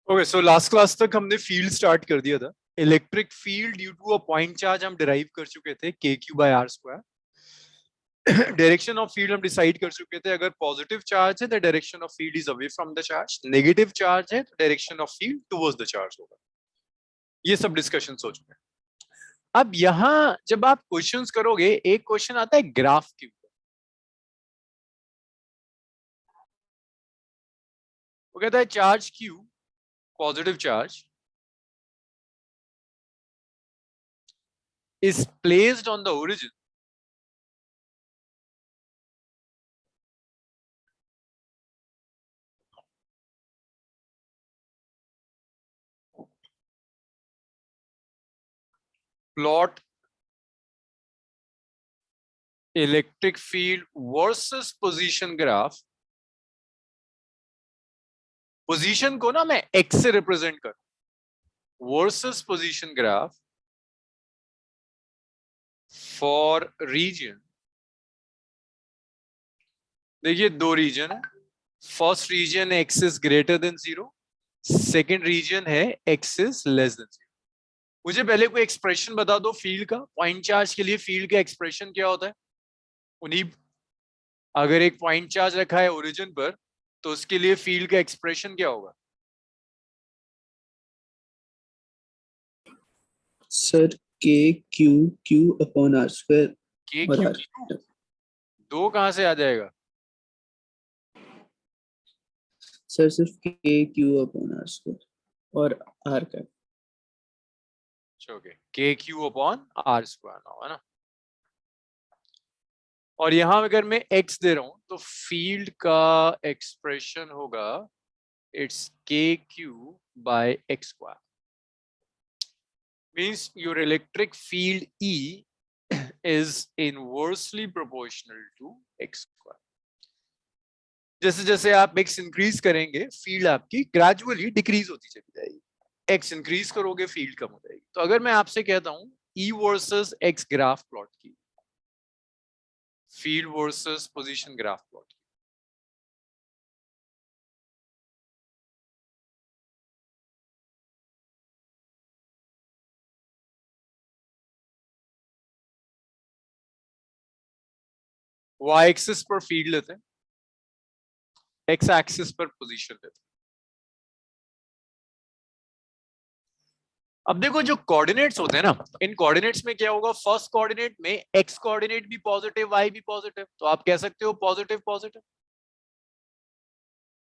Okay, so last class तक हमने field start कर दिया था. Electric field due to a point charge हम डिराइव कर चुके थे, K Q by R square. Direction of field हम डिसाइड कर चुके थे. अगर पॉजिटिव चार्ज है तो direction of field is away from the charge. Negative charge है तो direction of field towards the charge होगा. ये सब डिस्कशन हो चुके हैं. अब यहां जब आप क्वेश्चंस करोगे, एक क्वेश्चन आता है ग्राफ के ऊपर. वो कहता है charge Q, positive charge, is placed on the origin plot electric field versus position graph. Position को ना मैं x से रिप्रेजेंट कर, versus position graph for region. देखिए दो रीजन है. First region x is greater than 0, second region है x is less than 0. मुझे पहले कोई एक्सप्रेशन बता दो फील्ड का. पॉइंट चार्ज के लिए फील्ड का एक्सप्रेशन क्या होता है? उन्हीं, अगर एक पॉइंट चार्ज रखा है ओरिजिन पर तो उसके लिए फील्ड का एक्सप्रेशन क्या होगा? Sir K Q Q upon R square. K Q दो कहां से आ जाएगा? सर सिर्फ K Q upon R square और आर का. Okay, K Q upon R square है ना. और यहां अगर मैं x दे रहा हूं तो फील्ड का एक्सप्रेशन होगा it's K Q by X square. means your electric field E is inversely proportional to x square. जैसे जैसे आप x इंक्रीज करेंगे फील्ड आपकी ग्रेजुअली डिक्रीज होती चली जाएगी. x इंक्रीज करोगे फील्ड कम हो जाएगी. तो अगर मैं आपसे कहता हूं E versus x graph plot की, field versus position graph plot की, y एक्सिस पर फील्ड लेते हैं, x एक्सिस पर पोजीशन लेते हैं. अब देखो जो कोऑर्डिनेट्स होते हैं ना, इन कोऑर्डिनेट्स में क्या होगा? फर्स्ट कोऑर्डिनेट में x कोऑर्डिनेट भी पॉजिटिव, y भी पॉजिटिव, तो आप कह सकते हो पॉजिटिव पॉजिटिव.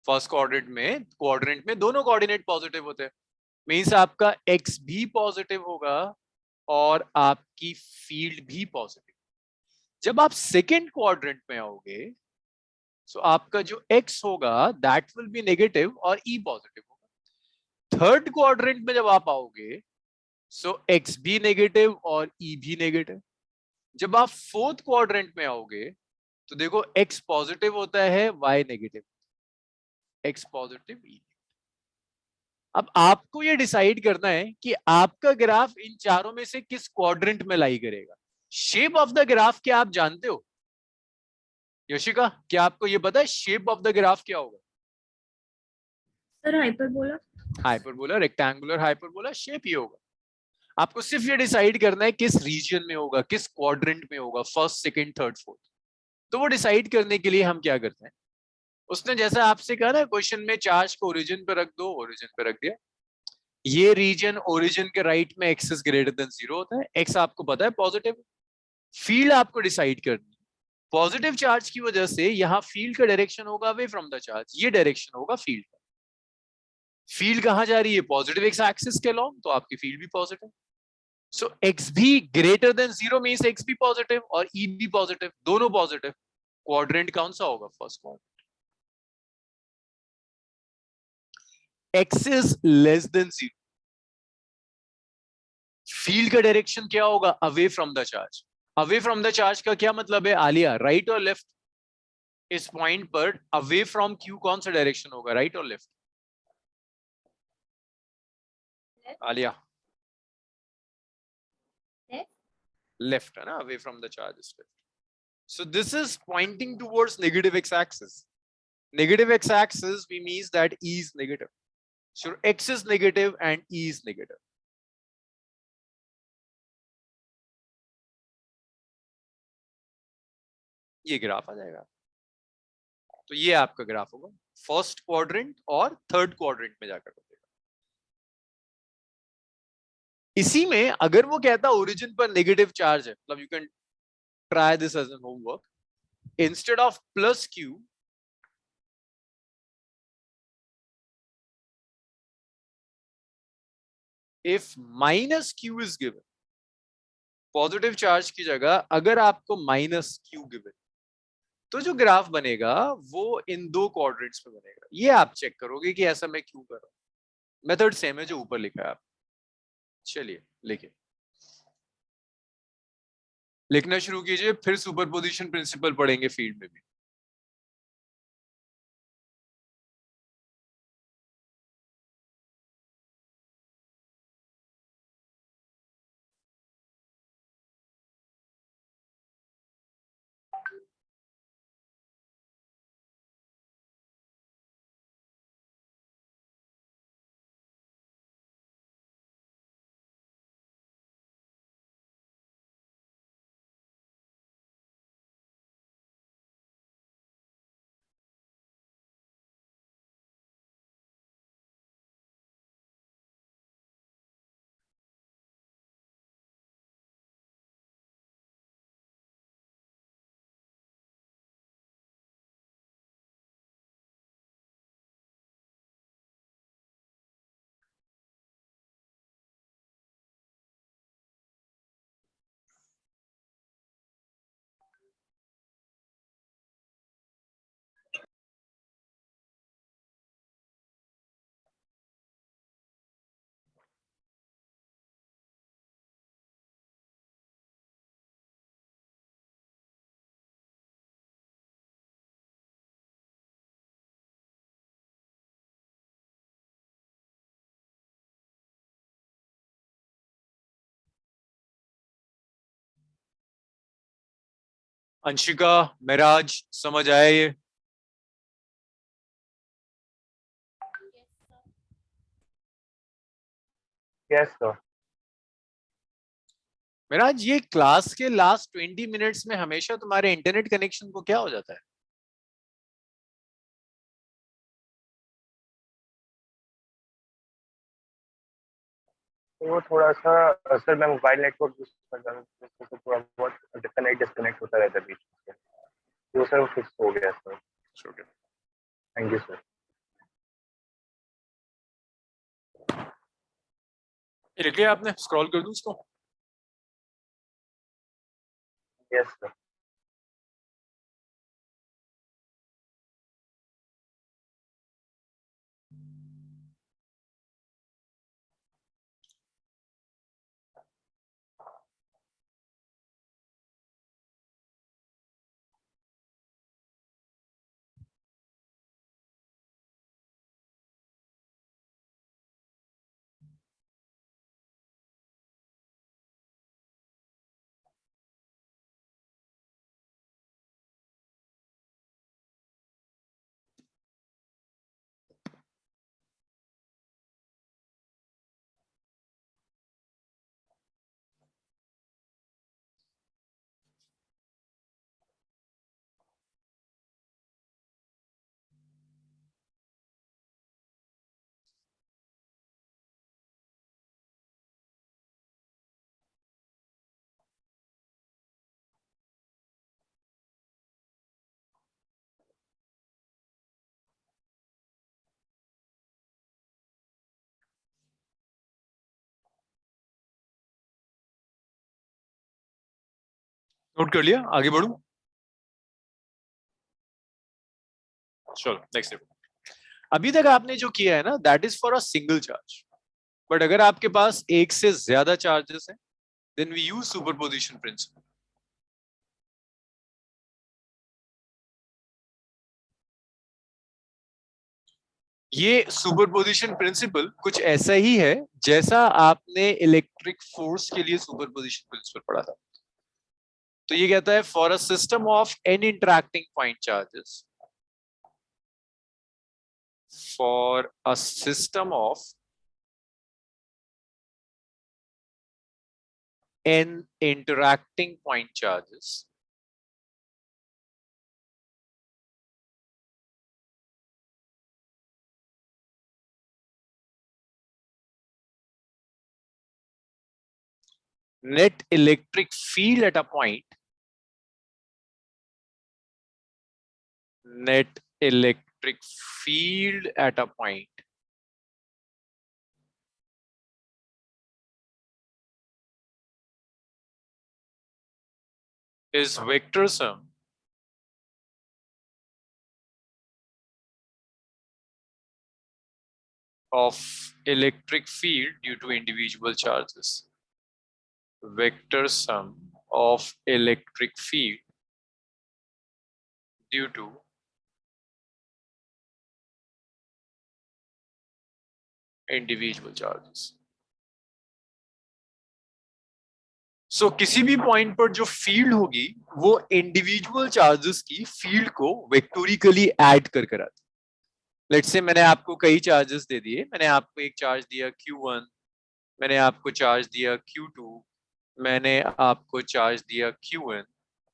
फर्स्ट कोऑर्डिनेट में दोनों कोऑर्डिनेट पॉजिटिव होते हैं. मींस आपका x भी पॉजिटिव होगा और आपकी फील्ड भी पॉजिटिव. जब आप सेकेंड क्वाड्रेंट में आओगे तो आपका जो x होगा दैट विल बी नेगेटिव और e पॉजिटिव होगा. थर्ड क्वाड्रेंट में जब आप आओगे सो x भी नेगेटिव और e भी नेगेटिव. जब आप फोर्थ क्वाड्रेंट में आओगे तो देखो x पॉजिटिव होता है, y negative, x positive e. अब आपको ये डिसाइड करना है कि आपका ग्राफ इन चारों में से किस क्वाड्रेंट में लाई करेगा. शेप ऑफ द ग्राफ क्या आप जानते हो? यशिका, क्या आपको ये पता है शेप ऑफ द ग्राफ क्या होगा? Sir hyperbola. Hyperbola, rectangular hyperbola, shape ही होगा. आपको सिर्फ ये डिसाइड करना है किस रीजन में होगा, किस क्वाड्रेंट में होगा, फर्स्ट सेकंड थर्ड फोर्थ. तो वो डिसाइड करने के लिए हम क्या करते हैं, उसने जैसा आपसे कहा ना क्वेश्चन में, चार्ज को ओरिजिन पे रख दो, ओरिजिन पे रख दिया. ये रीजन ओरिजिन के राइट में x इज ग्रेटर देन 0 होता है. x आपको पता है पॉजिटिव. फील्ड आपको डिसाइड करनी है. पॉजिटिव चार्ज की वजह से यहां फील्ड का डायरेक्शन होगा अवे फ्रॉम द चार्ज, ये डायरेक्शन होगा फील्ड का. फील्ड कहां जा रही है? पॉजिटिव एक्स एक्सिस के अलॉन्ग, तो आपकी फील्ड भी पॉजिटिव. सो x भी ग्रेटर देन 0 मींस x भी पॉजिटिव और e भी पॉजिटिव, दोनों पॉजिटिव. क्वाड्रेंट कौन सा होगा? First quadrant. x is less than 0, field का डायरेक्शन क्या होगा? Away from the charge. Away from the charge का क्या मतलब है आलिया? राइट और लेफ्ट. इस पॉइंट पर अवे फ्रॉम क्यू कौन सा डायरेक्शन होगा, राइट और लेफ्ट? आलिया, लेफ्ट है ना, away from the charge is left. So this is pointing towards negative x axis. Negative x axis we means that E is negative. So x is negative and e is negative. ये graph आ जाएगा। तो ये आपका graph होगा first quadrant और third quadrant में जाकर बनेगा। इसी में अगर वो कहता ओरिजिन पर नेगेटिव चार्ज है, मतलब you can try this as an homework, instead of plus Q if minus Q is given, positive charge की जगह अगर आपको माइनस क्यू गिवन, तो जो ग्राफ बनेगा वो इन दो क्वाड्रेंट्स में बनेगा। ये आप चेक करोगे कि ऐसा मैं क्यों कर रहा हूं। मेथड सेम है जो ऊपर लिखा है आप। चलिए लिखिए, लिखना शुरू कीजिए, फिर सुपरपोजिशन प्रिंसिपल पढ़ेंगे फील्ड में भी। अंशिका, महराज, समझ आया ये? Yes sir. महराज, ये क्लास के लास्ट 20 मिनट्स में हमेशा तुम्हारे इंटरनेट कनेक्शन को क्या हो जाता है? वो थोड़ा सा सर, मैं मोबाइल नेटवर्क यूज करता हूँ तो थोड़ा बहुत डिस्कनेक्ट होता रहता है बीच में। तो सर वो फिक्स हो गया सर। Thank you sir. लिख लिया आपने? स्क्रॉल कर दूं इसको? Yes sir. नोट कर लिया? आगे बढ़ूं? चलो नेक्स्ट स्टेप। अभी तक आपने जो किया है ना, that is for a single charge. But अगर आपके पास एक से ज्यादा चार्जेस हैं, then we use superposition principle. ये सुपरपोजिशन प्रिंसिपल कुछ ऐसा ही है जैसा आपने इलेक्ट्रिक फोर्स के लिए सुपरपोजिशन प्रिंसिपल पढ़ा था। तो ये कहता है for a system of N interacting point charges, for a system of n interacting point charges net electric field at a point net electric field at a point is vector sum of electric field due to individual charges. Vector sum of electric field due to individual charges. So किसी भी point पर जो field होगी वो individual charges की field को vectorially add कर कर आती है। लेट्स से मैंने आपको कई चार्जेस दे दिए, मैंने आपको एक चार्ज दिया Q1, मैंने आपको चार्ज दिया Q2, मैंने आपको चार्ज दिया Qn,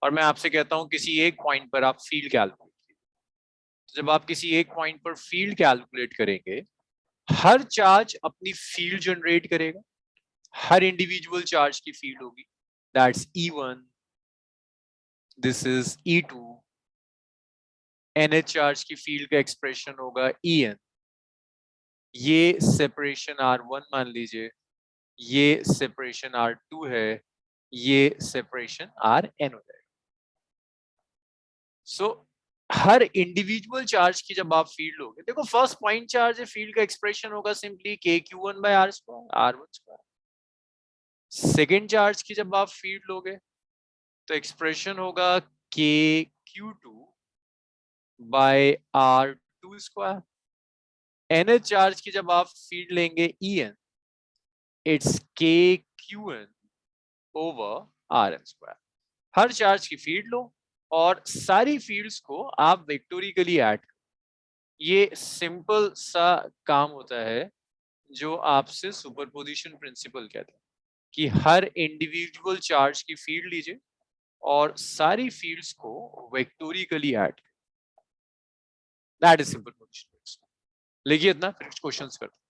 और मैं आपसे कहता हूं किसी एक पॉइंट पर आप फील्ड कैलकुलेट कीजिए। तो जब आप किसी एक पॉइंट पर फील्ड कैलकुलेट करेंगे, हर चार्ज अपनी फील्ड जनरेट करेगा, हर इंडिविजुअल चार्ज की फील्ड होगी, that's E1, this is E2, NH charge की फील्ड का एक्सप्रेशन होगा En, ये सेपरेशन R1 मान लीजिए, ये सेपरेशन R2 है, ये सेपरेशन Rn हो जाएगा। सो हर इंडिविजुअल चार्ज की जब आप फील्ड लोगे, देखो फर्स्ट पॉइंट चार्ज है, फील्ड का एक्सप्रेशन होगा simply KQ1/R², R1²। Second charge की जब आप फील्ड लोगे तो एक्सप्रेशन होगा KQ2/R2²। NH चार्ज की जब आप फील्ड लेंगे En, it's KQn/Rn²। Her charge की फील्ड लो और सारी फील्ड्स को आप वेक्टोरिकली ऐड करो। ये सिंपल सा काम होता है जो आपसे सुपरपोजिशन प्रिंसिपल कहते हैं कि हर इंडिविजुअल चार्ज की फील्ड लीजिए और सारी फील्ड्स को वेक्टोरिकली ऐड करें। That is superposition principle. लिखिए इतना, फिर क्वेश्चंस करते हैं।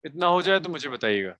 इतना हो जाए तो मुझे बताइएगा।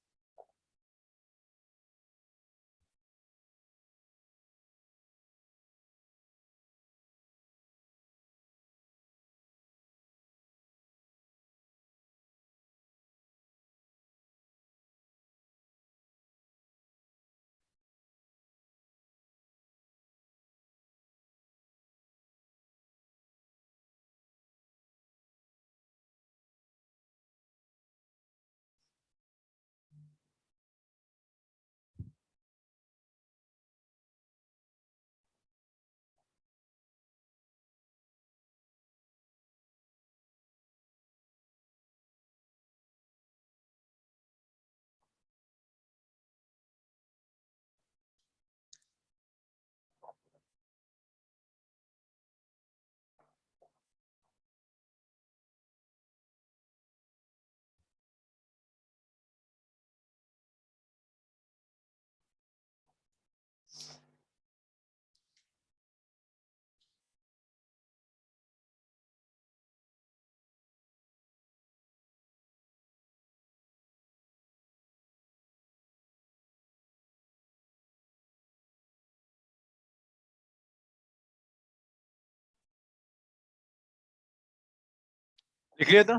लिख लिया था?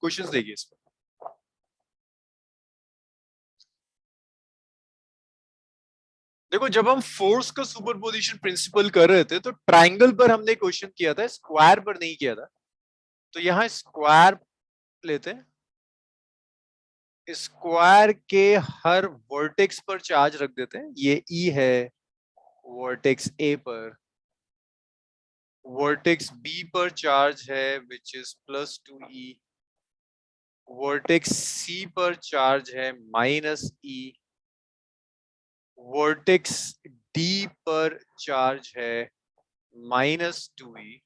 क्वेश्चंस देखिए इस पर। देखो जब हम फोर्स का सुपरपोजिशन प्रिंसिपल कर रहे थे तो ट्रायंगल पर हमने क्वेश्चन किया था, स्क्वायर पर नहीं किया था। तो यहां स्क्वायर लेते हैं, स्क्वायर के हर वर्टेक्स पर चार्ज रख देते हैं। ये ई है वर्टेक्स ए पर, वर्टेक्स बी पर चार्ज है विच इज +2e, वर्टेक्स सी पर चार्ज है -e, वर्टेक्स डी पर चार्ज है -2e,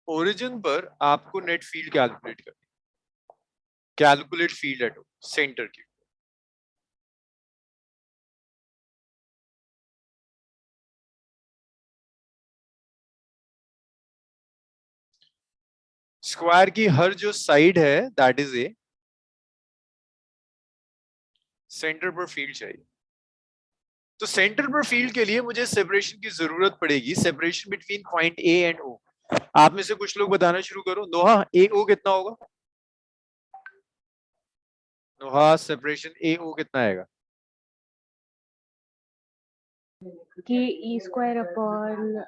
ओरिजिन पर आपको नेट फील्ड कैलकुलेट करनी, कैलकुलेट फील्ड एट सेंटर की। स्क्वायर की हर जो साइड है दैट इज ए, सेंटर पर फील्ड चाहिए। तो सेंटर पर फील्ड के लिए मुझे सेपरेशन की जरूरत पड़ेगी, separation between point A and O. आप में से कुछ लोग बताना शुरू करो। नोहा ए ओ कितना होगा? नोहा सेपरेशन ए ओ कितना आएगा? कि E square upon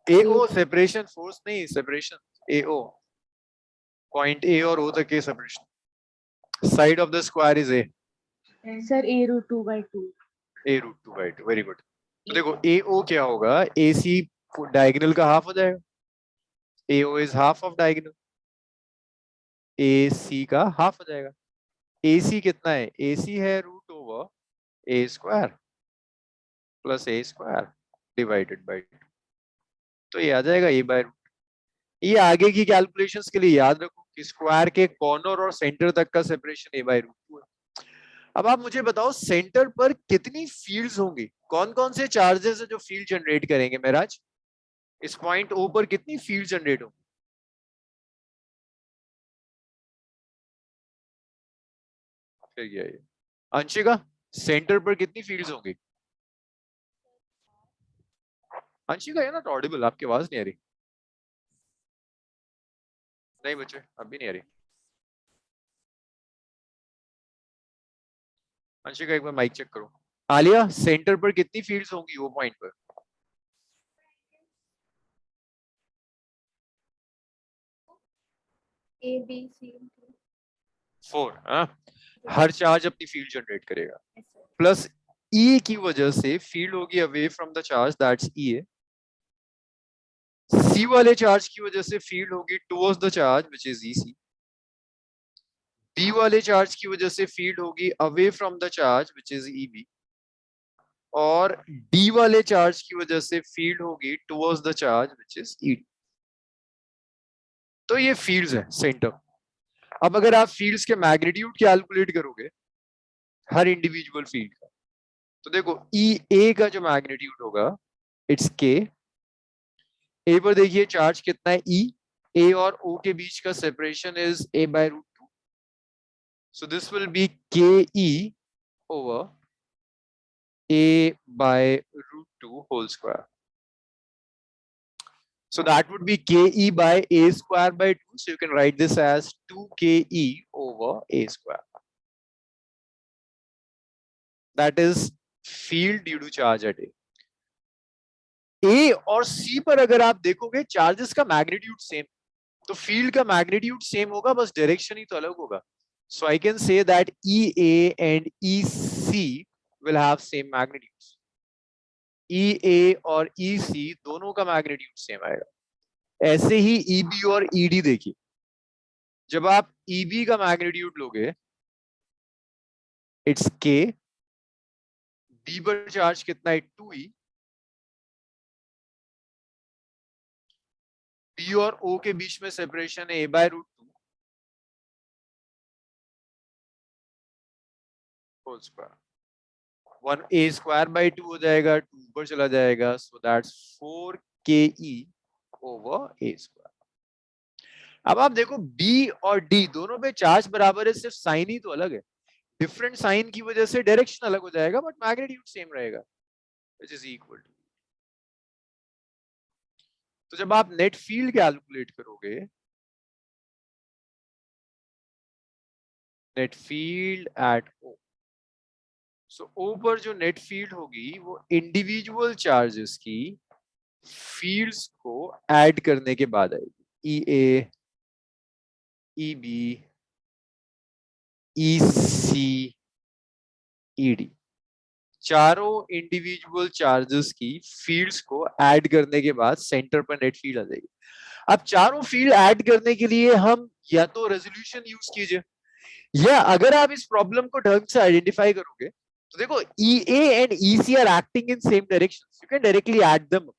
A O separation, force नहीं, separation A O, point A और ओ तक के separation. Side of the square is A. Sir a√2/2। a√2/2, very good. तो देखो ए ओ क्या होगा, ए सी डायगोनल का हाफ हो जाएगा, A O is half of diagonal, A C का हाफ हो जाएगा। ए सी कितना है? ए सी है √a² plus a² divided by 2। तो ये आ जाएगा a/√। ये आगे की कैलकुलेशंस के लिए याद रखो कि स्क्वायर के कॉर्नर और सेंटर तक का सेपरेशन a/√2 है। अब आप मुझे बताओ सेंटर पर कितनी फील्ड्स होंगी, कौन कौन से चार्जेस है जो फील्ड जनरेट करेंगे महराज? इस पॉइंट ओ पर कितनी फील्ड जनरेट होंगी? फिर क्या ये अंशिका, सेंटर पर कितनी फील्ड्स होंगी? अंशिका है ना ऑडिबल, आपकी आवाज नहीं आ रही। नहीं बच्चे अभी नहीं आ रही। अंशिका एक बार माइक चेक करो। आलिया सेंटर पर कितनी फील्ड्स होंगी वो पॉइंट पर? A B C 4। हर चार्ज अपनी फील्ड जनरेट करेगा। Yes, sir. प्लस ई की वजह से फील्ड होगी away from the charge that's E A. C वाले चार्ज की वजह से फील्ड होगी towards the charge which is E C. B वाले चार्ज की वजह से फील्ड होगी away from the charge which is E B. और डी वाले चार्ज की वजह से फील्ड होगी towards the charge which is ई। तो ये फील्ड्स है सेंटर। अब अगर आप फील्ड्स के मैग्नीट्यूड कैलकुलेट करोगे हर इंडिविजुअल फील्ड का, तो देखो ई ए का जो मैग्नीट्यूड होगा इट्स के। ए पर देखिए चार्ज कितना है ई, ए और ओ के बीच का separation is a/√2, so this will be K E over a/√2 whole square. So that would be ke by a²/2. So you can write this as 2ke over a². That is field due to charge at A. A और C पर अगर आप देखोगे charges का magnitude same, तो field का magnitude same होगा, बस डायरेक्शन ही तो अलग होगा। So I can say that EA and EC will have same magnitudes. EA और EC दोनों का मैग्नीट्यूड सेम आएगा। ऐसे ही EB और ED देखिए, जब आप EB का मैग्नीट्यूड लोगे इट्स K, B पर चार्ज कितना है 2E, B और O के बीच में सेपरेशन है a/√2 होल स्क्वायर। 1 a²/2 हो जाएगा, 2 ऊपर चला जाएगा, so that's 4ke over a²। अब आप देखो बी और डी दोनों पे चार्ज बराबर है, सिर्फ साइन ही तो अलग है। डिफरेंट साइन की वजह से डायरेक्शन अलग हो जाएगा बट मैग्नीट्यूड सेम रहेगा, व्हिच इज इक्वल टू। तो जब आप नेट फील्ड कैलकुलेट करोगे, नेट फील्ड एट ओ, सो ओ पर जो नेट फील्ड होगी वो इंडिविजुअल चार्जेस की फील्ड्स को ऐड करने के बाद आएगी। ई A, E B, E C, E D, चारों इंडिविजुअल चार्जेस की फील्ड्स को ऐड करने के बाद सेंटर पर नेट फील्ड आ जाएगी। अब चारों फील्ड ऐड करने के लिए हम या तो रेजोल्यूशन यूज कीजिए, या अगर आप इस प्रॉब्लम को ढंग से आइडेंटिफाई करोगे तो देखो E A and E C are acting in same direction, you can directly add them.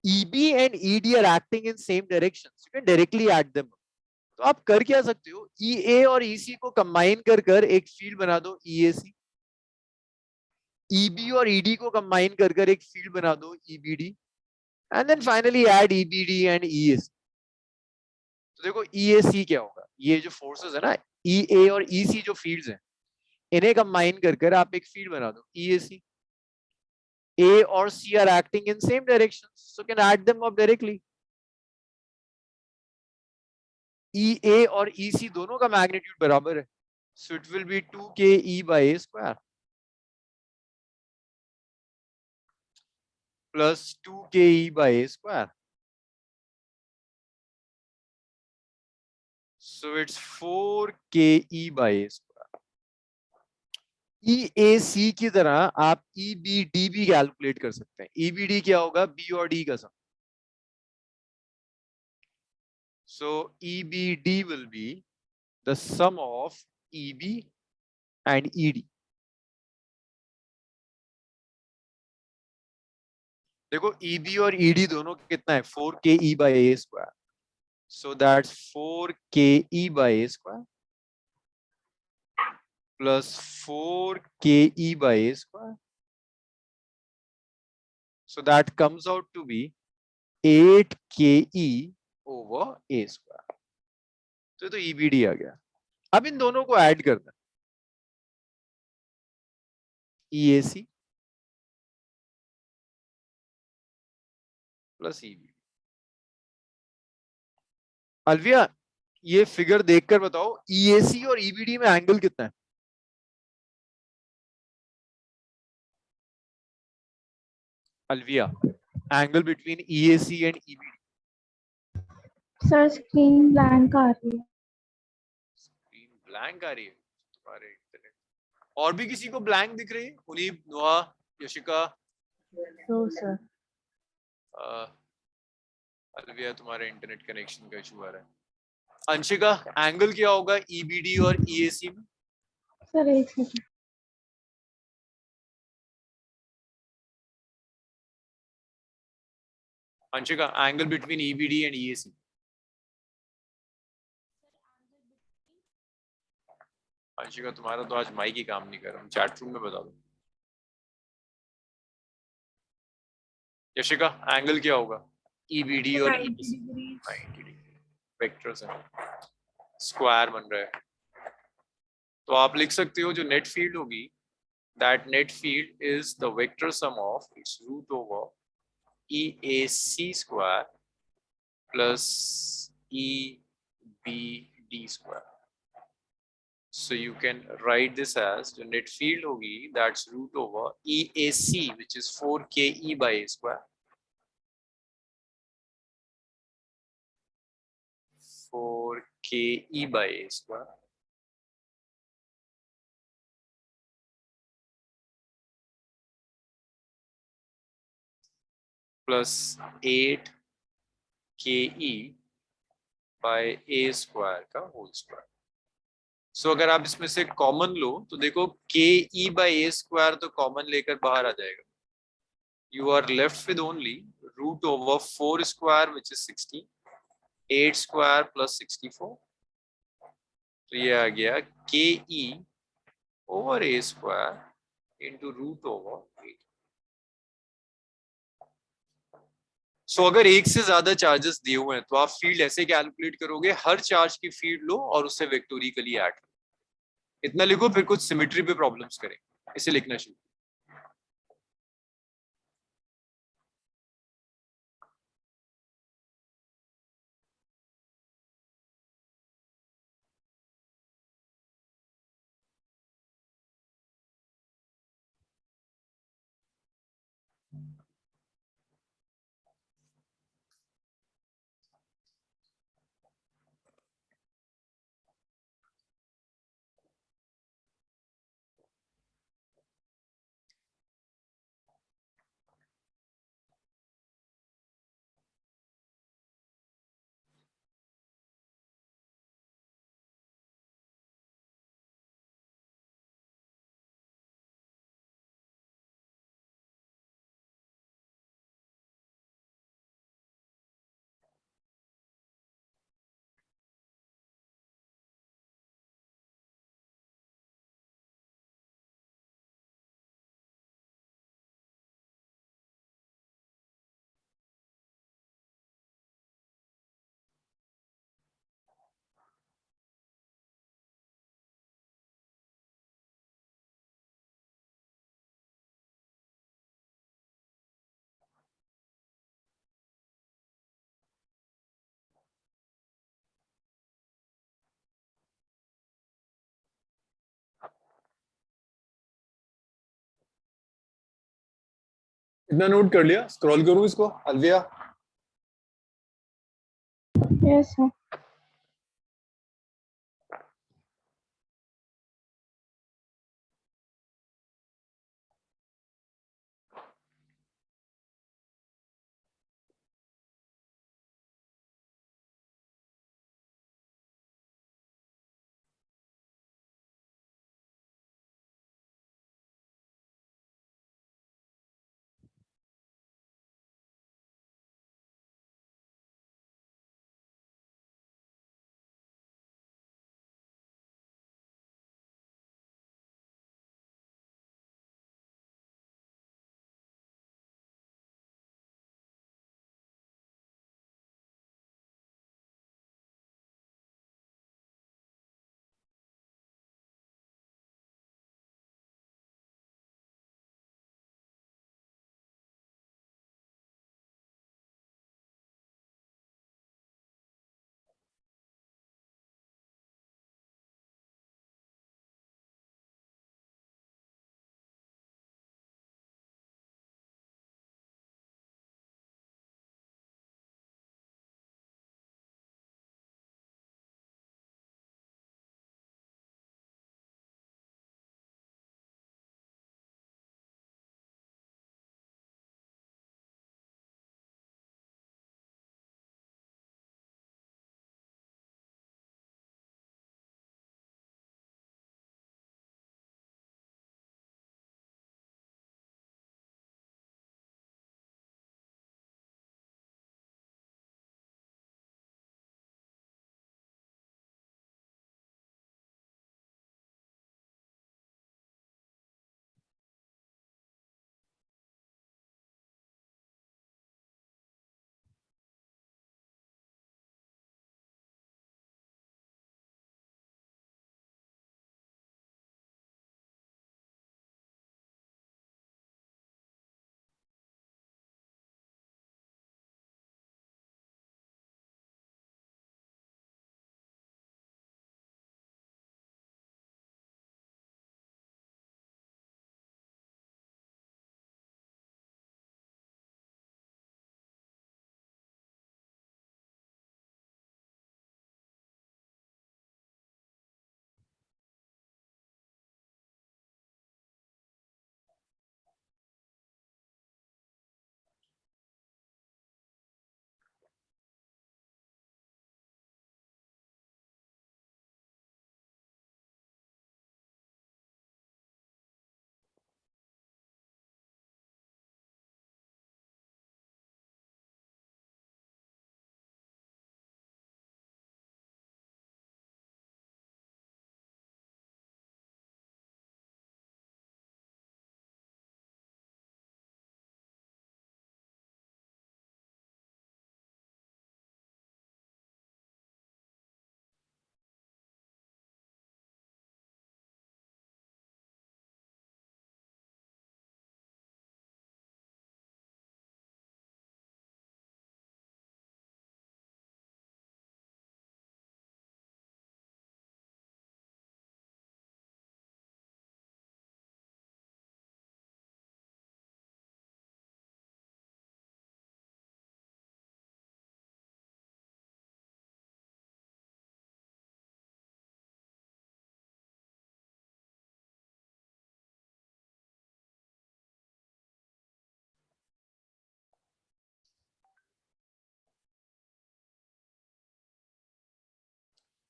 EB and ED are acting in same directions, you can directly add them. तो आप कर क्या सकते हो, EA और EC को कंबाइन कर कर एक फील्ड बना दो EAC, EB और ED को कंबाइन कर कर एक फील्ड बना दो EBD, and then finally add EBD and EAC। तो देखो EAC क्या होगा, ये जो फोर्सेस है ना EA और EC जो फील्ड्स हैं, इन्हें कंबाइन कर कर आप एक फील्ड बना दो EAC। A और C are acting in same direction, so can add them up directly. EA और EC दोनों का मैग्नीट्यूड बराबर है, so it will be 2KE by A square plus 2KE by A square, so it's 4KE by A square. EAC की तरह आप EBD भी calculate कर सकते हैं। EBD क्या होगा, B और D का सम, so EBD will be the sum of EB and ED. देखो EB और ED दोनों कितना है, 4KE by A square, so that's 4KE by A square plus 4KE by A square, so that comes out to be 8KE over A square. तो EBD आ गया। अब इन दोनों को ऐड करना, EAC प्लस EBD। अलविया ये फिगर देखकर बताओ EAC और EBD में एंगल कितना है? Alvia, angle between EAC and EBD। Sir screen blank आ रही है। स्क्रीन ब्लैंक आ रही है तुम्हारे इंटरनेट, और भी किसी को ब्लैंक दिख रही है? मुनीब, नुआ, यशिका, नो सर। अलविया तुम्हारे इंटरनेट कनेक्शन का इशू आ रहा है। अंशिका, एंगल क्या होगा EBD और EAC में? सर एक second. Anshika, angle between EBD and EAC। Anshika तुम्हारा तो आज माइक ही काम नहीं कर रहा, चैट रूम में बता दो। यशिका, एंगल क्या होगा EBD और 90 EAC? degrees. 90 डिग्री, वेक्टर्स है, स्क्वायर बन रहा है। तो आप लिख सकते हो जो नेट फील्ड होगी, that net field is the vector sum of its root over EAC square plus EBD square. So you can write this as the net field hogi, that's root over EAC, which is 4KE by A square, 4KE by A square plus 8KE by A square का whole square. सो अगर आप इसमें से common लो तो देखो KE by A square तो common लेकर बाहर आ जाएगा, you are left with only root over 4 square which is 60, 8 square plus 64, तो ये आ गया KE over A square into root over 8. सो अगर एक से ज्यादा चार्जेस दिए हुए हैं तो आप फील्ड ऐसे कैलकुलेट करोगे, हर चार्ज की फील्ड लो और उसे वेक्टोरिकली ऐड करो। इतना लिखो, फिर कुछ सिमेट्री पे प्रॉब्लम्स करेंगे, इसे लिखना शुरू। इतना नोट कर लिया? स्क्रॉल करूं इसको अलविया? Yes, sir.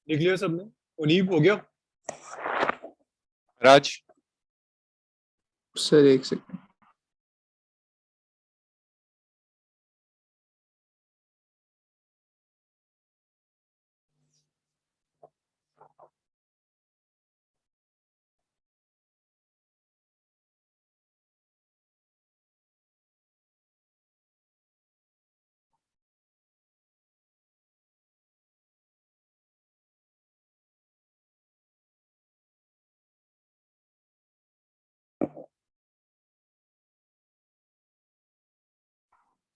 लिख लिया सबने? उनीब हो गया? राज सर एक second.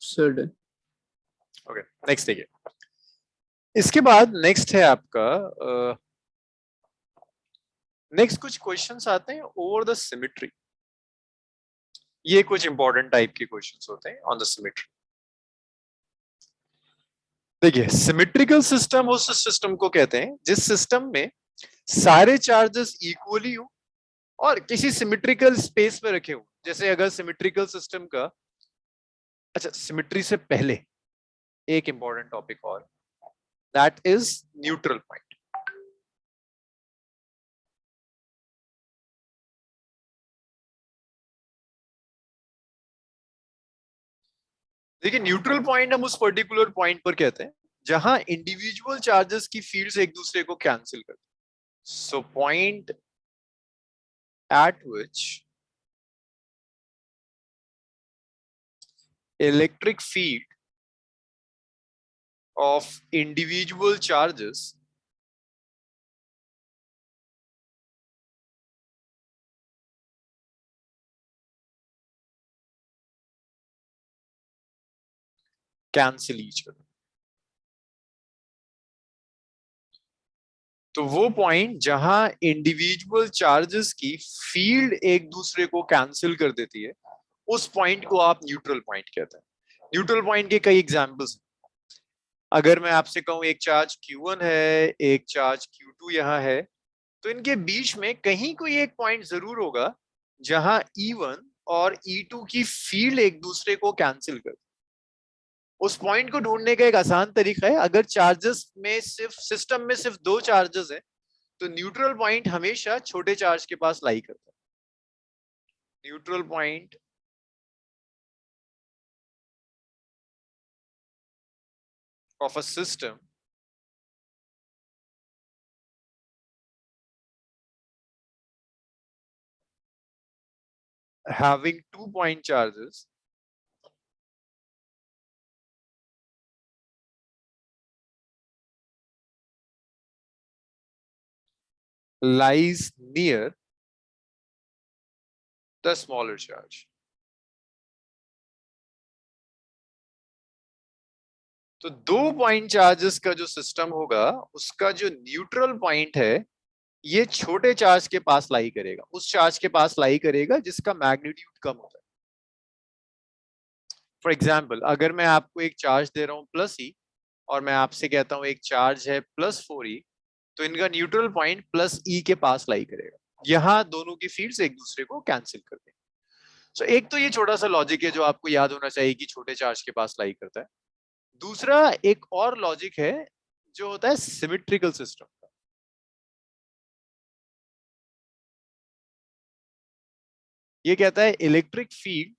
Sir done. Okay, next देखिए. इसके बाद नेक्स्ट है आपका नेक्स्ट कुछ क्वेश्चंस आते हैं ओवर द सिमेट्री. ये कुछ इंपॉर्टेंट टाइप के क्वेश्चंस होते हैं ऑन द सिमेट्री. देखिए, सिमेट्रिकल सिस्टम उस सिस्टम को कहते हैं जिस सिस्टम में सारे चार्जेस इक्वली हो और किसी सिमेट्रिकल स्पेस में रखे हो. जैसे अगर सिमेट्रिकल सिस्टम का, अच्छा सिमेट्री से पहले एक इंपॉर्टेंट टॉपिक और, दैट इज न्यूट्रल पॉइंट. देखिए, न्यूट्रल पॉइंट हम उस पर्टिकुलर पॉइंट पर कहते हैं जहां इंडिविजुअल चार्जेस की फील्ड्स एक दूसरे को कैंसिल करते हैं. So point eight which electric field of individual charges cancel each other. तो वो पॉइंट जहां इंडिविजुअल चार्जेस की फील्ड एक दूसरे को कैंसिल कर देती है, उस पॉइंट को आप न्यूट्रल पॉइंट कहते हैं. न्यूट्रल पॉइंट के कई एग्जांपल्स हैं. अगर मैं आपसे कहूं एक चार्ज Q1 है, एक चार्ज Q2 यहाँ है, तो इनके बीच में कहीं कोई एक पॉइंट जरूर होगा जहां E1 और E2 की फील्ड एक दूसरे को कैंसिल कर. उस पॉइंट को ढूंढने का एक आसान तरीका है, अगर चार्जेस में सिर्फ सिस्टम में सिर्फ 2 चार्जेस है तो न्यूट्रल पॉइंट हमेशा छोटे चार्ज के पास लाई करता है. Neutral point of a system having 2 point charges lies near the smaller charge. तो 2 पॉइंट चार्जेस का जो सिस्टम होगा उसका जो न्यूट्रल पॉइंट है ये छोटे चार्ज के पास लाई करेगा, उस चार्ज के पास लाई करेगा जिसका मैग्नीट्यूड कम होता है. फॉर एग्जाम्पल, अगर मैं आपको एक चार्ज दे रहा हूं प्लस E और मैं आपसे कहता हूं एक चार्ज है +4E, तो इनका न्यूट्रल पॉइंट +E के पास लाई करेगा. यहां दोनों की फील्ड्स एक दूसरे को कैंसिल कर देंगे. सो एक तो ये छोटा सा लॉजिक है जो आपको याद होना चाहिए कि छोटे चार्ज के पास लाई करता है. दूसरा एक और लॉजिक है जो होता है सिमेट्रिकल सिस्टम का. ये कहता है electric field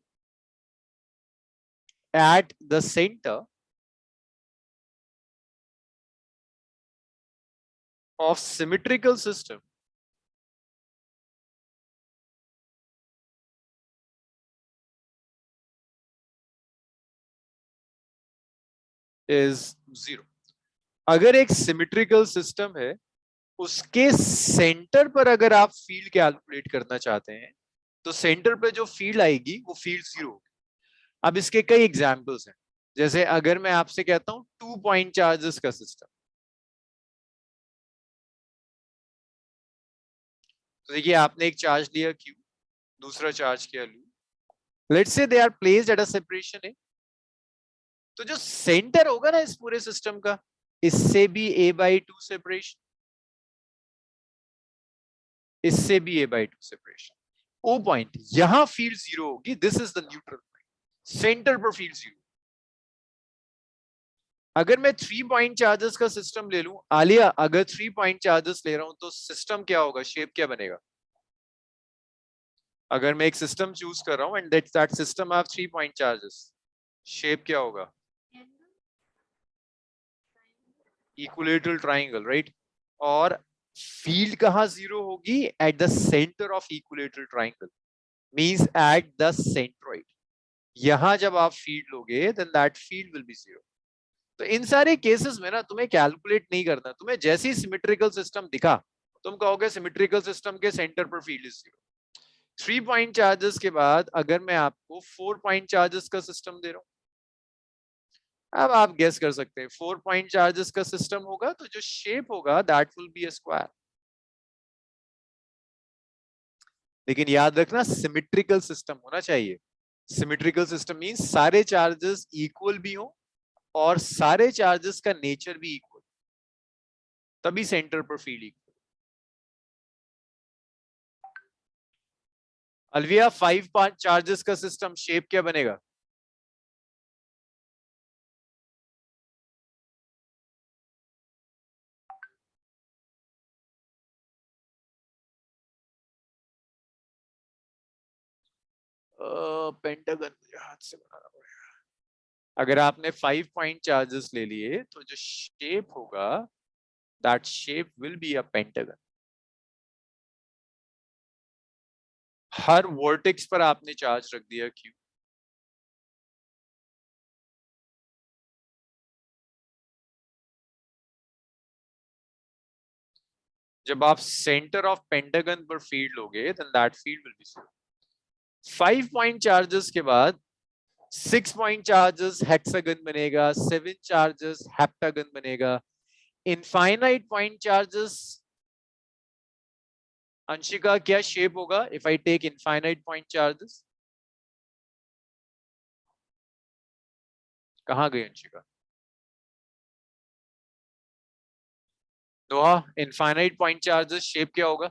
at the centre of symmetrical system is 0. अगर एक सिमेट्रिकल सिस्टम है उसके सेंटर पर अगर आप फील्ड कैलकुलेट करना चाहते हैं तो सेंटर पे जो फील्ड आएगी वो फील्ड 0 होगी. अब इसके कई एग्जांपल्स हैं. जैसे अगर मैं आपसे कहता हूं 2 पॉइंट चार्जेस का सिस्टम, तो देखिए आपने एक चार्ज लिया Q, दूसरा चार्ज किया L. Let's say they are placed at a separation A. तो जो सेंटर होगा ना इस पूरे सिस्टम का, इससे भी A/2 सेपरेशन, इससे भी A/2 सेपरेशन. O पॉइंट यहां फील्ड 0 होगी. This is the neutral point. Centre पर फील्ड 0. अगर मैं 3 पॉइंट चार्जेस का सिस्टम ले लूं, आलिया अगर 3 पॉइंट चार्जेस ले रहा हूं तो सिस्टम क्या होगा, शेप क्या बनेगा? अगर मैं एक सिस्टम चूज कर रहा हूं and that system have 3 point charges, shape क्या होगा? Equilateral triangle, right? और फील्ड कहां जीरो होगी? At the center of equilateral triangle, means at the centroid. यहां जब आप फील्ड लोगे then that field will be zero. तो इन सारे केसेस में ना तुम्हें कैलकुलेट नहीं करना, तुम्हें जैसे ही सिमेट्रिकल सिस्टम दिखा तुम कहोगे सिमेट्रिकल सिस्टम के सेंटर पर field is zero. 3 point charges के बाद अगर मैं आपको 4 पॉइंट चार्जेस का सिस्टम दे रहा हूं, अब आप गेस कर सकते हैं 4 पॉइंट चार्जेस का सिस्टम होगा तो जो शेप होगा that will be a square. लेकिन याद रखना सिमेट्रिकल सिस्टम होना चाहिए। सिमेट्रिकल सिस्टम मींस सारे चार्जेस इक्वल भी हो और सारे चार्जेस का नेचर भी इक्वल, तभी सेंटर पर फील्ड इक्वल। अलविया 5 चार्जेस का सिस्टम शेप क्या बनेगा? पेंटागन मुझे हाथ से बनाना पड़ेगा। अगर आपने 5 पॉइंट चार्जेस ले लिए तो जो शेप होगा that shape will be a pentagon. हर वर्टेक्स पर आपने चार्ज रख दिया क्यों? जब आप सेंटर ऑफ पेंटागन पर फील्ड लोगे then that field will be zero. 5 point charges के बाद 6 पॉइंट चार्जेस हेक्सागन बनेगा, 7 चार्जेस हेप्टागन बनेगा, इनफाइनाइट पॉइंट चार्जेस। अंशिका क्या शेप होगा if I take infinite point charges? कहां गई अंशिका? दोहा इनफाइनाइट पॉइंट चार्जेस शेप क्या होगा?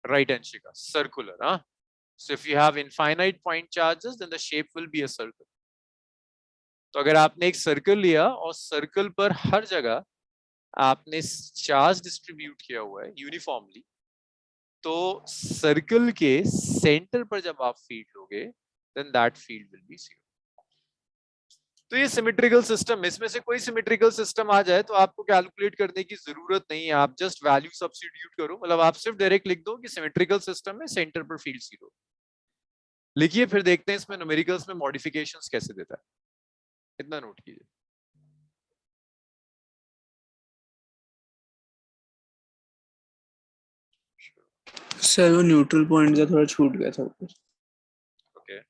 Right Anshika, circular. हाँ, so if you have infinite point charges then the shape will be a circle। तो अगर आपने एक सर्कल लिया और सर्कल पर हर जगह आपने चार्ज डिस्ट्रीब्यूट किया हुआ है यूनिफॉर्मली, तो सर्कल के सेंटर पर जब आप फील्ड लोगे then that field will be zero. तो ये सिमेट्रिकल सिस्टम, इसमें से कोई सिमेट्रिकल सिस्टम आ जाए तो आपको कैलकुलेट करने की जरूरत नहीं है, आप जस्ट वैल्यू सब्स्टिट्यूट करो, मतलब आप सिर्फ डायरेक्ट लिख दो कि सिमेट्रिकल सिस्टम में सेंटर पर फील्ड जीरो लिखिए, फिर देखते हैं इसमें न्यूमेरिकल्स में मॉडिफिकेशंस कैसे देता है। इतना नोट कीजिए। सर वो न्यूट्रल पॉइंट का थोड़ा छूट गया था ऊपर। ओके,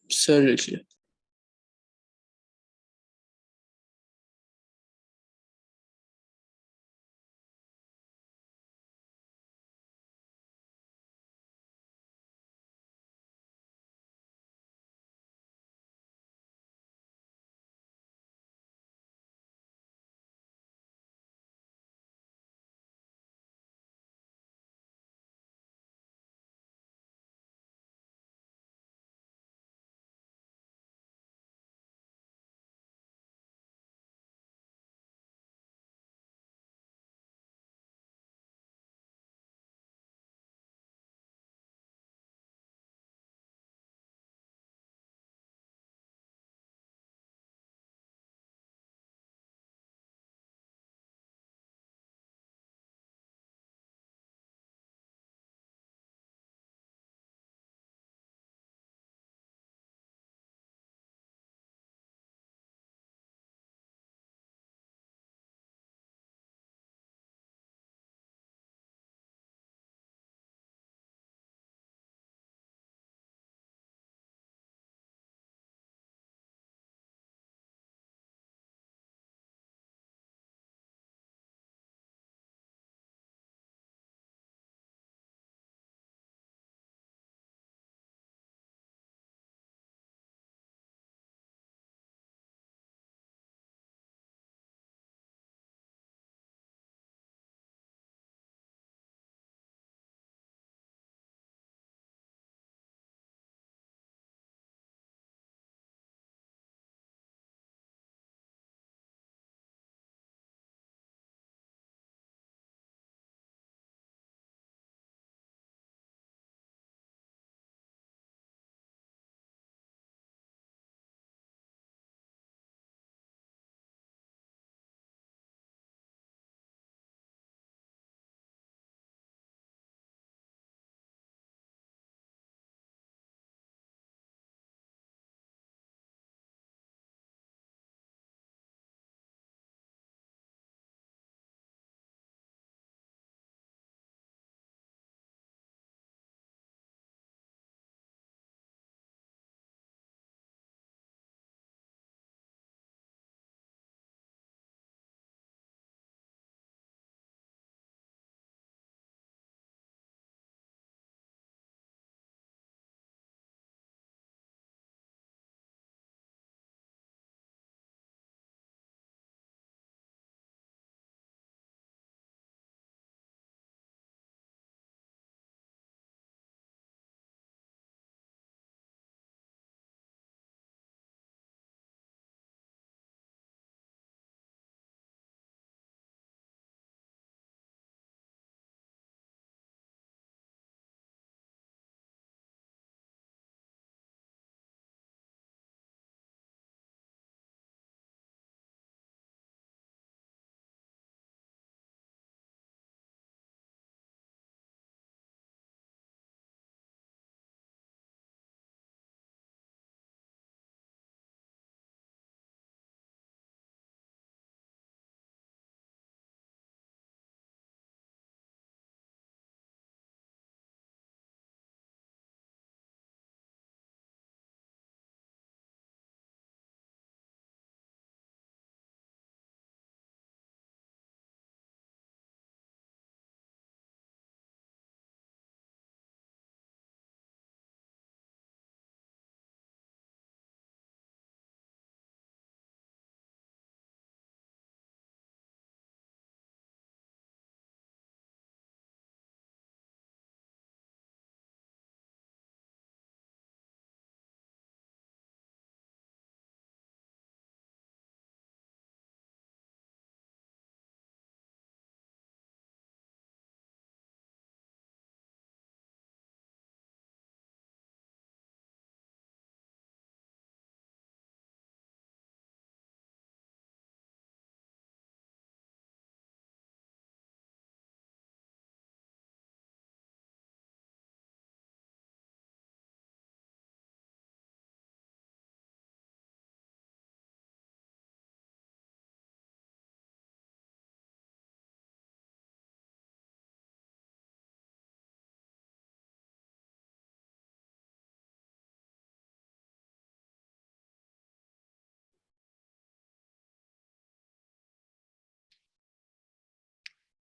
सर लिखिए।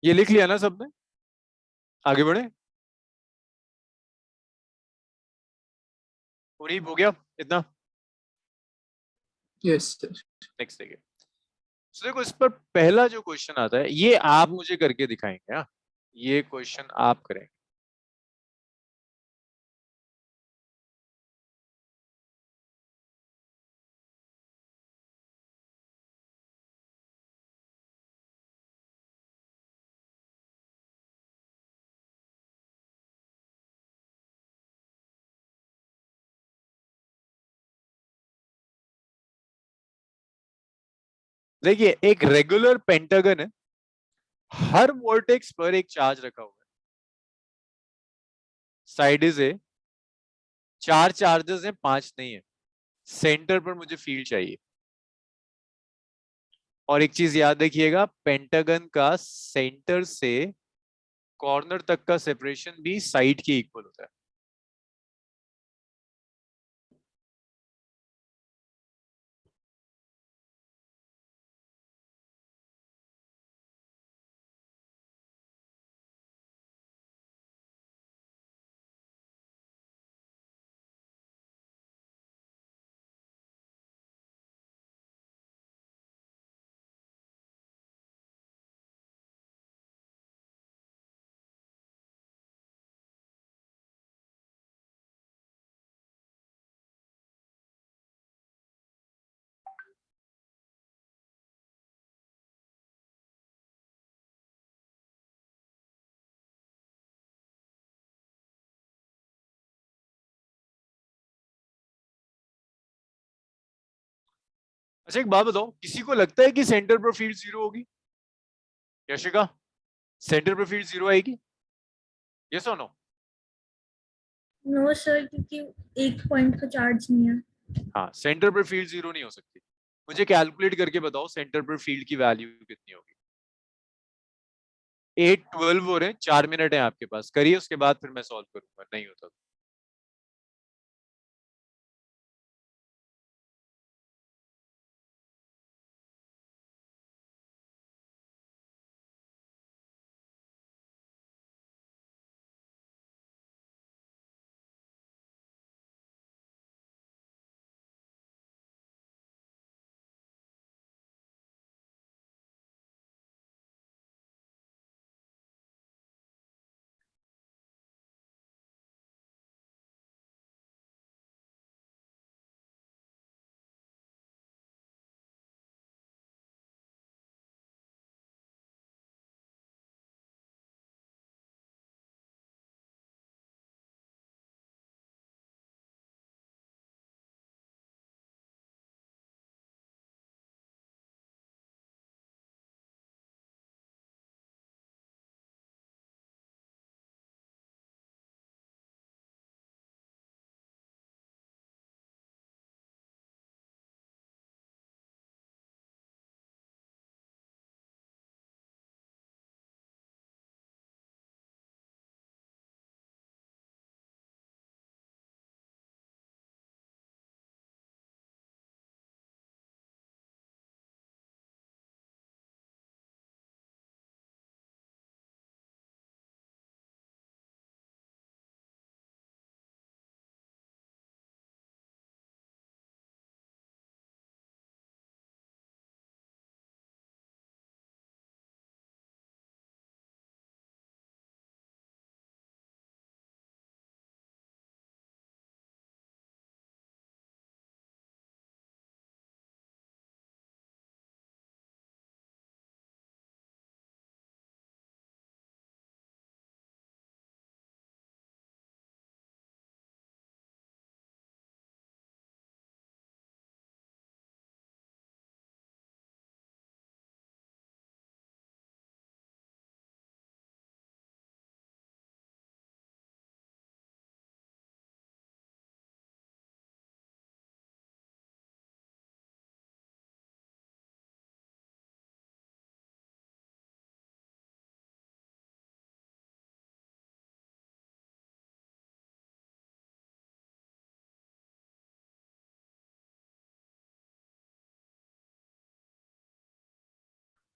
ये लिख लिया ना सबने? आगे बढ़े। पूरी हो गया इतना? Yes sir. नेक्स्ट देखिए। So, देखो इस पर पहला जो क्वेश्चन आता है ये आप मुझे करके दिखाएंगे। हाँ, ये क्वेश्चन आप करेंगे। देखिए एक रेगुलर पेंटागन है, हर वर्टेक्स पर एक चार्ज रखा हुआ है। साइड से 4 चार्जेस हैं, 5 नहीं है। सेंटर पर मुझे फील्ड चाहिए। और एक चीज याद रखिएगा, पेंटागन का सेंटर से कॉर्नर तक का सेपरेशन भी साइड के इक्वल होता है। अच्छा एक बात बताओ, किसी को लगता है कि सेंटर पर फील्ड 0 होगी? यशिका, सेंटर पर फील्ड 0 आएगी? यस और नो? नो सर, क्योंकि एक पॉइंट का चार्ज नहीं है। हाँ, सेंटर पर फील्ड 0 नहीं हो सकती। मुझे कैलकुलेट करके बताओ सेंटर पर फील्ड की वैल्यू कितनी होगी। 8:12 हो रहे हैं, 4 मिनट है आपके पास, करिए, उसके बाद फिर मैं सॉल्व करूंगा, नहीं होता तो।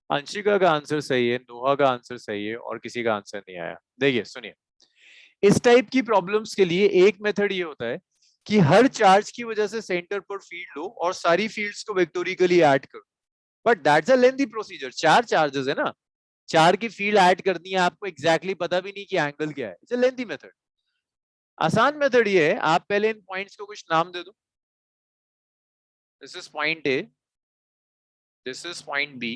अंशिका का आंसर सही है, नोहा का आंसर सही है, और किसी का आंसर नहीं आया। देखिए सुनिए, इस टाइप की प्रॉब्लम्स के लिए एक मेथड ये होता है कि हर चार्ज की वजह से सेंटर पर फील्ड लो और सारी फील्ड्स को वेक्टोरिकली ऐड करो, but that's a lengthy procedure. चार चार्जेस है ना, चार की फील्ड ऐड करनी है, आपको एग्जैक्टली पता भी नहीं कि एंगल क्या है, इट्स अ लेंथी मेथड। आसान मेथड ये है, आप पहले इन पॉइंट्स को कुछ नाम दे दो। This is point A, this is point B,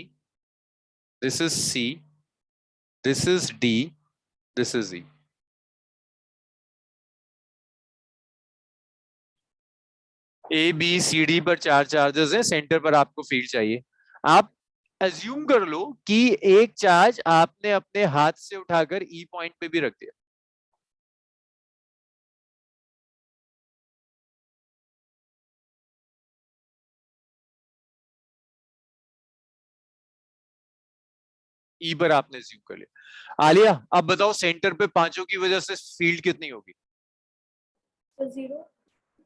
this is C, this is D, this is E. A B C D पर चार चार्जेस हैं, सेंटर पर आपको फील्ड चाहिए। आप एज्यूम कर लो कि एक चार्ज आपने अपने हाथ से उठाकर ई पॉइंट पे भी रख दिया। ई पर आपने एज्यूम कर लिया। आलिया अब बताओ, सेंटर पे पांचों की वजह से फील्ड कितनी होगी? 0।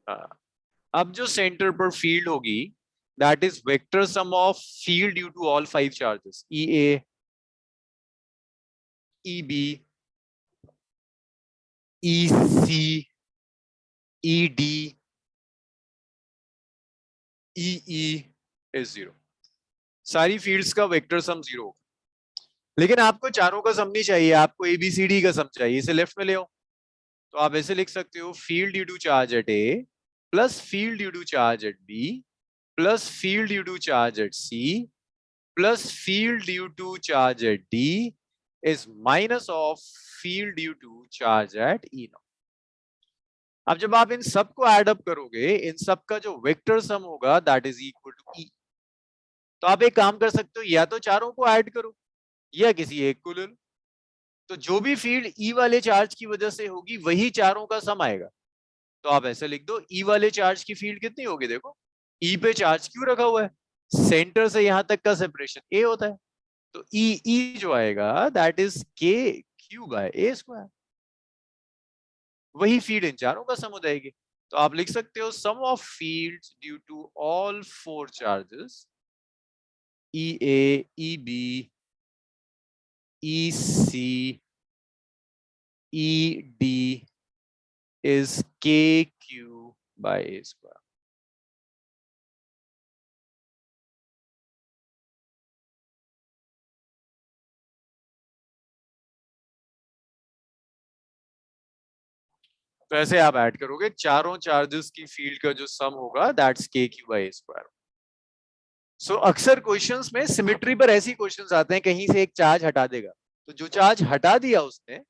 हाँ, अब जो सेंटर पर फील्ड होगी that is vector sum of field due to all five charges, E A, E B, E C, E D, E E is 0। सारी फील्ड्स का वेक्टर सम 0 होगा। लेकिन आपको चारों का सम नहीं चाहिए, आपको एबीसीडी का सम चाहिए, इसे लेफ्ट में ले आओ। तो आप ऐसे लिख सकते हो, field due to charge at A plus field due to charge at B plus field due to charge at C plus field due to charge at D is minus of field due to charge at E naught. अब जब आप इन सब को add up करोगे, इन सब का जो vector sum होगा दैट इज इक्वल टू ई। तो आप एक काम कर सकते हो, या तो चारों को ऐड करो या किसी एक को ले लो। तो जो भी फील्ड ई वाले चार्ज की वजह से होगी वही चारों का सम आएगा। तो आप ऐसे लिख दो, ई वाले चार्ज की फील्ड कितनी होगी? देखो, ई पे चार्ज क्यों रखा हुआ है, सेंटर से यहां तक का सेपरेशन ए होता है। तो ई ई जो आएगा दैट इज के क्यू बाय ए स्क्वायर। वही फील्ड इन चारों का सम हो जाएगी। तो आप लिख सकते हो, sum of fields due to all four charges E A, E B, E C, E D is kq by a square. तो ऐसे आप ऐड करोगे, चारों चार्जेस की फील्ड का जो सम होगा that's kq by a square. सो अक्सर क्वेश्चंस में सिमेट्री पर ऐसी क्वेश्चंस आते हैं, कहीं से एक चार्ज हटा देगा, तो जो चार्ज हटा दिया उसने,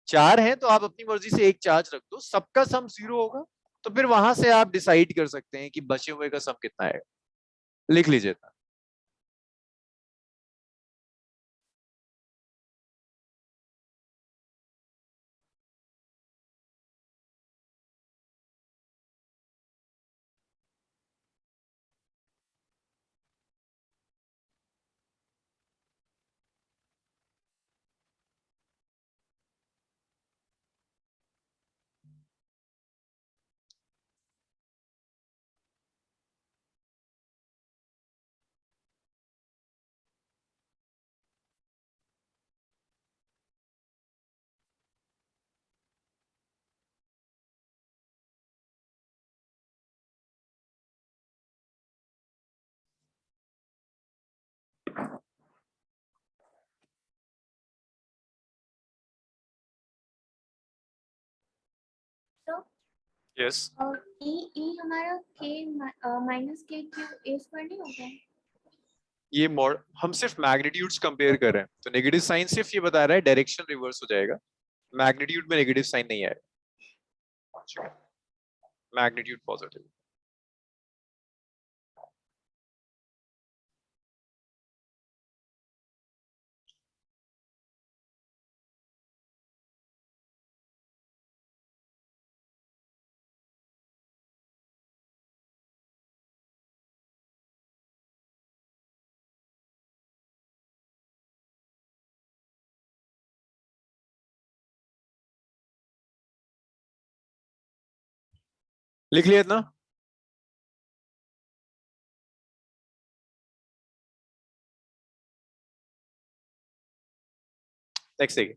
चार है तो आप अपनी मर्जी से एक चार्ज रख दो, सबका सम 0 होगा। तो फिर वहां से आप डिसाइड कर सकते हैं कि बचे हुए का सम कितना है। लिख लीजिए। तो यस, और ई हमारा के माइनस के क्यू ए स्क्वायर नहीं होगा? ये मोड हम सिर्फ मैग्नीट्यूड्स कंपेयर कर रहे हैं, तो नेगेटिव साइन सिर्फ ये बता रहा है डायरेक्शन रिवर्स हो जाएगा, मैग्नीट्यूड में नेगेटिव साइन नहीं आएगा, मैग्नीट्यूड पॉजिटिव। लिख लिया इतना? नेक्स्ट देखिए,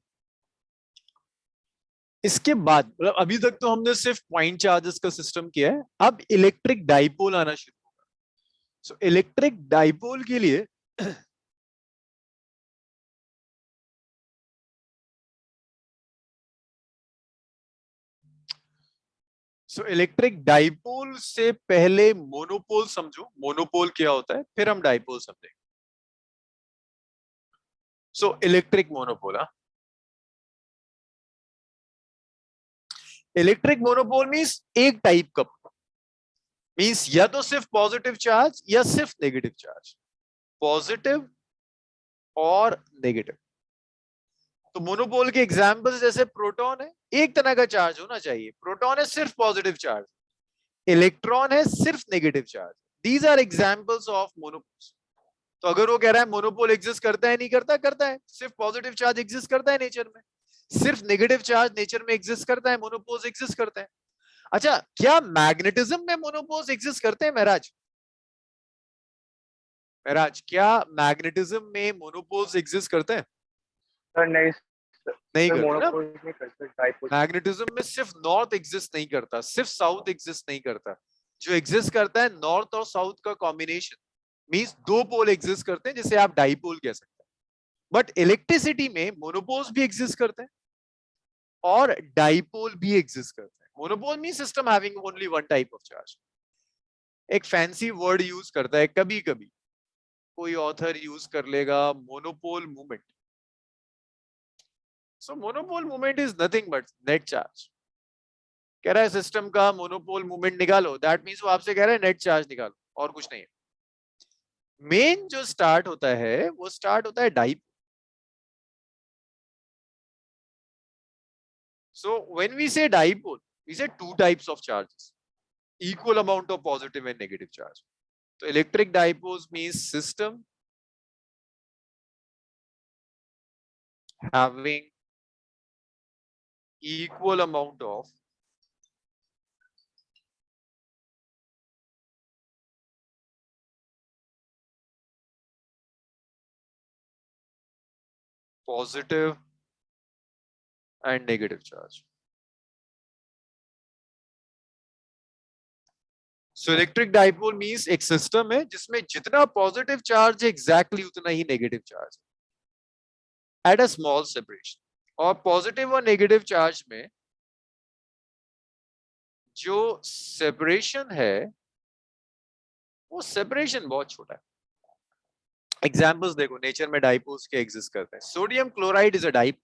इसके बाद मतलब अभी तक तो हमने सिर्फ पॉइंट चार्जेस का सिस्टम किया है, अब इलेक्ट्रिक डाइपोल आना शुरू होगा। सो इलेक्ट्रिक डाइपोल के लिए इलेक्ट्रिक डाइपोल से पहले मोनोपोल समझो, मोनोपोल क्या होता है, फिर हम डाइपोल समझेंगे। Electric monopole, electric monopole means एक टाइप का, मींस या तो सिर्फ पॉजिटिव चार्ज या सिर्फ नेगेटिव चार्ज, पॉजिटिव और नेगेटिव। तो मोनोपोल के एग्जांपल्स जैसे प्रोटॉन है, एक तरह का चार्ज होना चाहिए, प्रोटॉन है सिर्फ पॉजिटिव चार्ज, इलेक्ट्रॉन है सिर्फ negative charge. These are examples of monopoles. तो अगर वो कह रहा है मोनोपोल एग्जिस्ट करता है, नहीं करता, करता है, सिर्फ पॉजिटिव चार्ज एग्जिस्ट करता है नेचर में, सिर्फ नेगेटिव चार्ज नेचर में एग्जिस्ट करता है, मोनोपोल्स एग्जिस्ट करते हैं। अच्छा, क्या मैग्नेटिज्म में मोनोपोल्स एग्जिस्ट करते हैं महराज? महराज, क्या मैग्नेटिज्म में मोनोपोल्स एग्जिस्ट करते हैं? नहीं नहीं करते ना। मोनोपोल नहीं करते, डाइपोल। मैग्नेटिज्म में सिर्फ नॉर्थ एग्जिस्ट नहीं करता, सिर्फ साउथ एग्जिस्ट नहीं करता, जो एग्जिस्ट करता है नॉर्थ और साउथ का कॉम्बिनेशन, मींस दो पोल एग्जिस्ट करते हैं, जिसे आप डाइपोल कह सकते हैं। बट इलेक्ट्रिसिटी में मोनोपोल्स भी एग्जिस्ट करते हैं और डाइपोल भी एग्जिस्ट करते हैं। Monopole means system having only one type of charge. एक फैंसी वर्ड यूज करता है कभी कभी कोई ऑथर, यूज कर लेगा monopole movement. So monopole movement is nothing but net charge. कह रहा है सिस्टम का मोनोपोल मूवमेंट निकालो, दैट मींस वो आपसे कह रहा है नेट चार्ज निकालो, और कुछ नहीं है। मेन जो स्टार्ट होता है वो स्टार्ट होता है dipole. So when we say dipole, we say two types of charges, equal amount of positive and negative charge. So electric dipoles means system having equal amount of positive and negative charge. So electric dipole means एक system है जिसमें जितना positive charge है exactly उतना ही negative charge है at a small separation. और positive और negative charge में जो सेपरेशन है वो सेपरेशन बहुत छोटा है। एग्जाम्पल्स देखो, नेचर में डाइपोल्स के एग्जिस्ट करते हैं। Sodium chloride is a dipole.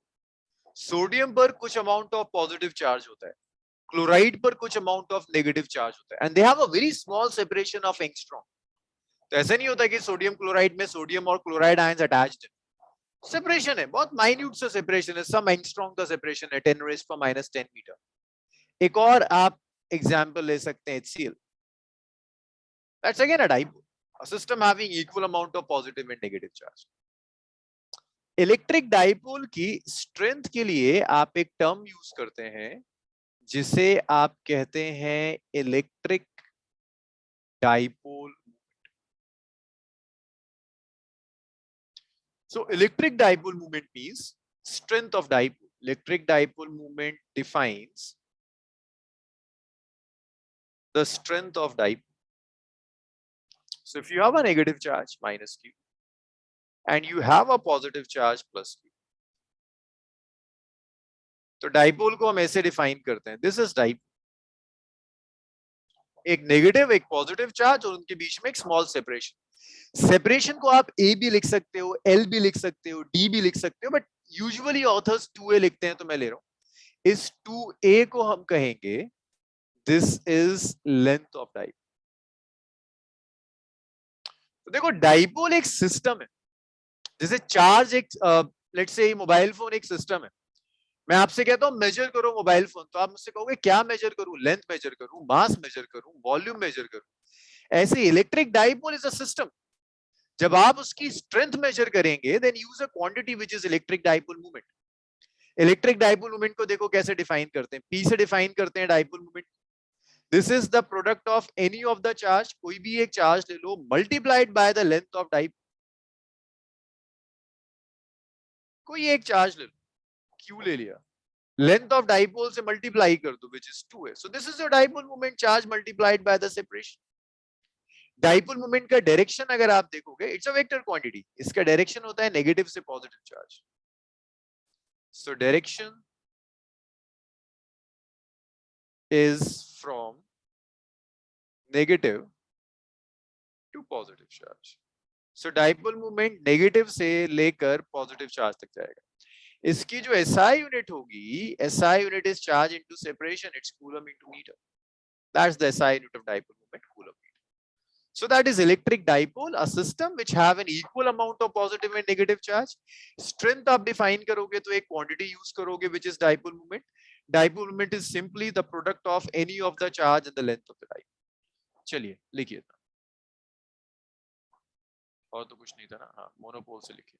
Sodium पर कुछ अमाउंट ऑफ पॉजिटिव चार्ज होता है, क्लोराइड पर कुछ अमाउंट ऑफ नेगेटिव चार्ज होता है, and they have a very small separation of angstrom. तो ऐसा नहीं होता कि सोडियम क्लोराइड में सोडियम और क्लोराइड आयंस अटैच्ड है, सेपरेशन है, बहुत माइन्यूट सा सेपरेशन है, सम एंगस्ट्रॉम का सेपरेशन है, 10⁻⁻10 मीटर। एक और आप एग्जांपल ले सकते हैं HCl, that's again a dipole, a system having equal amount of positive and negative charge. Electric dipole की स्ट्रेंथ के लिए आप एक टर्म यूज करते हैं जिसे आप कहते हैं electric dipole. So electric dipole moment means strength of dipole. Electric dipole moment defines the strength of dipole. So if you have a negative charge minus Q and you have a positive charge plus Q, तो dipole को हम ऐसे define करते हैं, this is dipole, एक negative एक positive charge और उनके बीच में एक स्मॉल सेपरेशन। सेपरेशन को आप ए भी लिख सकते हो, एल भी लिख सकते हो, डी भी लिख सकते हो, बट यूजुअली ऑथर्स 2a लिखते हैं, तो मैं ले रहा हूं। इस 2a को हम कहेंगे this is length of dipole. तो देखो, डाइपोल एक सिस्टम है, जैसे चार्ज एक लेट्स से मोबाइल फोन एक सिस्टम है। मैं आपसे कहता हूं मेजर करो मोबाइल फोन, तो आप मुझसे कहोगे क्या मेजर करूं, लेंथ मेजर करूं, मास मेजर करूं, वॉल्यूम मेजर करूं। ऐसे electric dipole is a system. जब आप उसकी स्ट्रेंथ मेजर करेंगे then use a quantity which is electric dipole movement. Electric dipole movement को देखो कैसे डिफाइन करते हैं, पी से डिफाइन करते हैं dipole movement. This is the product of any of the charge, कोई भी एक चार्ज ले लो, multiplied by the length of dipole. कोई एक चार्ज ले लो, Q ले लिया, लेंथ ऑफ डाइपोल से मल्टीप्लाई कर दो which is 2 है. So this is your dipole moment charge multiplied by the separation. Dipole moment का डायरेक्शन अगर आप देखोगे, इट्स अ वेक्टर क्वांटिटी, इसका डायरेक्शन होता है नेगेटिव से positive charge. So direction is from negative to positive charge. So dipole moment negative से लेकर पॉजिटिव चार्ज तक जाएगा. इसकी जो एसआई यूनिट होगी, SI unit is charge into separation, it's coulomb into metre. That's the SI unit of dipole moment, coulomb. So that is electric dipole, a system which have an equal amount of positive and negative charge. Strength आप define करोगे तो एक quantity use करोगे which is dipole moment. Dipole moment is simply the product of any of the charge and the length of the dipole. चलिए लिखिए. और तो कुछ नहीं था ना. हाँ, मोनोपोल से लिखिए.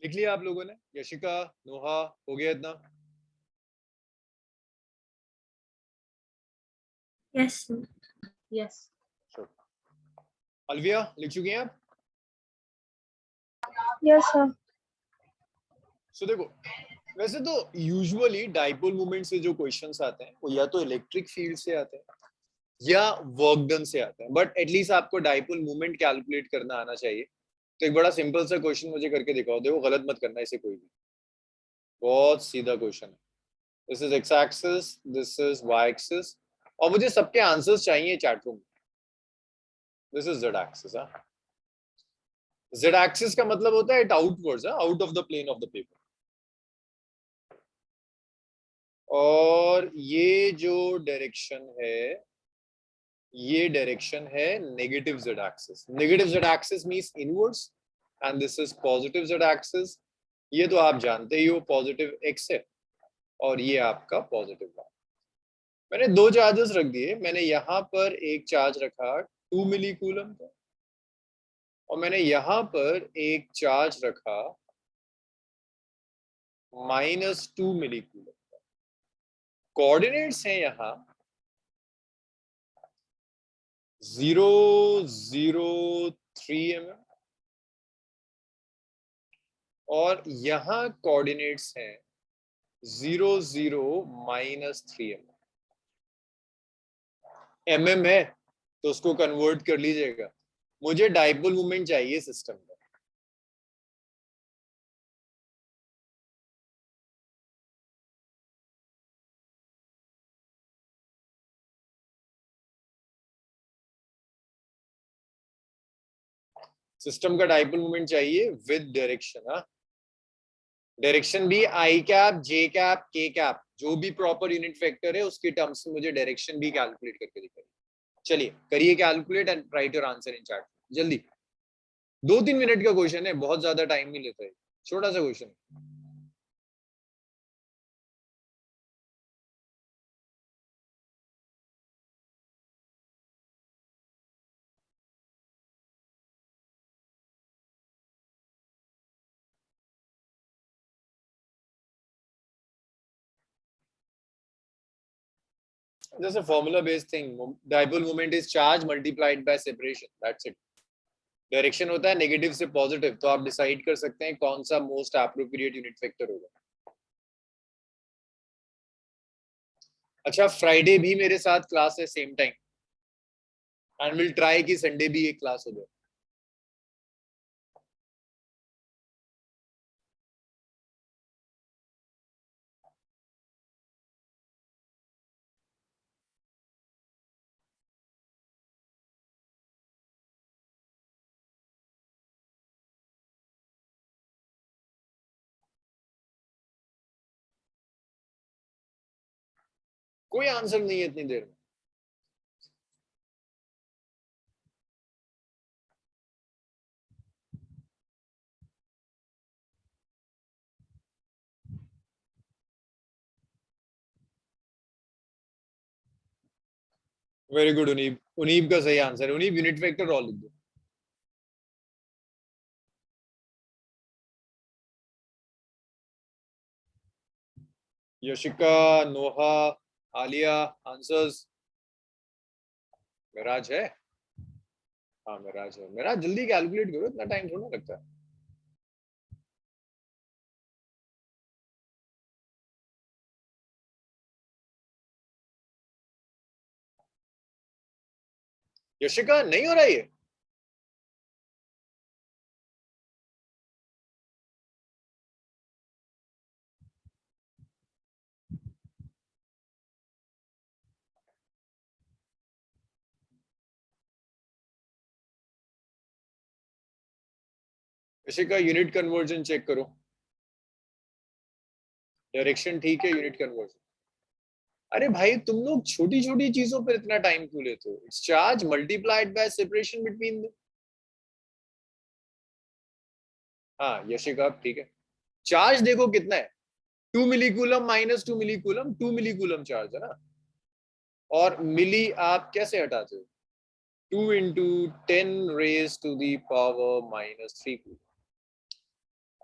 लिख लिया आप लोगों ने? यशिका, नोहा, हो गया इतना? Yes sir. Yes. अलविया, लिख चुकी हैं आप? Yes, sir. सो देखो, वैसे तो यूजुअली डाइपोल मोमेंट से जो क्वेश्चंस आते हैं वो या तो इलेक्ट्रिक फील्ड से आते हैं या वर्क डन से आते हैं, बट एटलीस्ट आपको डाइपोल मोमेंट कैलकुलेट करना आना चाहिए। तो एक बड़ा सिंपल सा क्वेश्चन मुझे करके दिखाओ, देखो गलत मत करना इसे कोई भी, बहुत सीधा क्वेश्चन है। This is X axis, this is Y axis, और मुझे सबके आंसर्स चाहिए chat room. This is Z axis. Z axis का मतलब होता है it outwards, out of the plane of the paper. और ये जो डायरेक्शन है, ये डायरेक्शन है negative Z axis. Negative Z axis means inwards and this is positive Z axis. ये तो आप जानते ही हो, पॉजिटिव एक्स है और ये आपका पॉजिटिव वाई। मैंने दो चार्जेस रख दिए। मैंने यहाँ पर एक चार्ज रखा 2 मिली कूलम का और मैंने यहाँ पर एक चार्ज रखा -2 मिली कूलम का। कोऑर्डिनेट्स हैं यहाँ 0, 0, 3 mm और यहाँ कोऑर्डिनेट्स हैं 0, 0, -3 mm। mm है तो उसको कन्वर्ट कर लीजिएगा। मुझे डाइपोल मोमेंट चाहिए सिस्टम का। सिस्टम का डाइपोल मोमेंट चाहिए विद डायरेक्शन। डायरेक्शन भी आई कैप, जे कैप, के कैप, जो भी प्रॉपर यूनिट वेक्टर है उसके टर्म्स में मुझे डायरेक्शन भी कैलकुलेट करके दिखाइए। चलिए करिए calculate and right your answer in chat जल्दी। 2-3 मिनट का क्वेश्चन है, बहुत ज्यादा टाइम नहीं लेता है, छोटा सा question. Just a formula based thing. Dipole moment is charge multiplied by separation. That's it. Direction होता है नेगेटिव से पॉजिटिव, तो आप डिसाइड कर सकते हैं कौन सा मोस्ट एप्रोप्रिएट यूनिट वेक्टर होगा। अच्छा, फ्राइडे भी मेरे साथ क्लास है same time and will try कि संडे भी एक क्लास हो जाए। कोई आंसर नहीं है इतनी देर में। वेरी गुड उनीब, उनीब का सही आंसर है। उनीब यूनिट वेक्टर और लिख दो। यशिका, नोहा, आलिया, आंसर्स। मिराज है? हाँ मिराज है। मिराज जल्दी कैलकुलेट करो, इतना टाइम थोड़ा लगता है। यशिका नहीं हो रहा है? यशिका यूनिट कन्वर्जन चेक करो। डायरेक्शन ठीक है, यूनिट कन्वर्जन। अरे भाई तुम लोग छोटी छोटी चीजों पर इतना टाइम क्यों लेते हो? It's charge multiplied by separation between the. हाँ यशिका ठीक है। चार्ज देखो कितना है, 2 मिलीकूलम -2 मिलीकूलम, 2 मिलीकूलम चार्ज है ना। और मिली आप कैसे हटाते हो? 2 into 10 raised to the power -3 coulomb.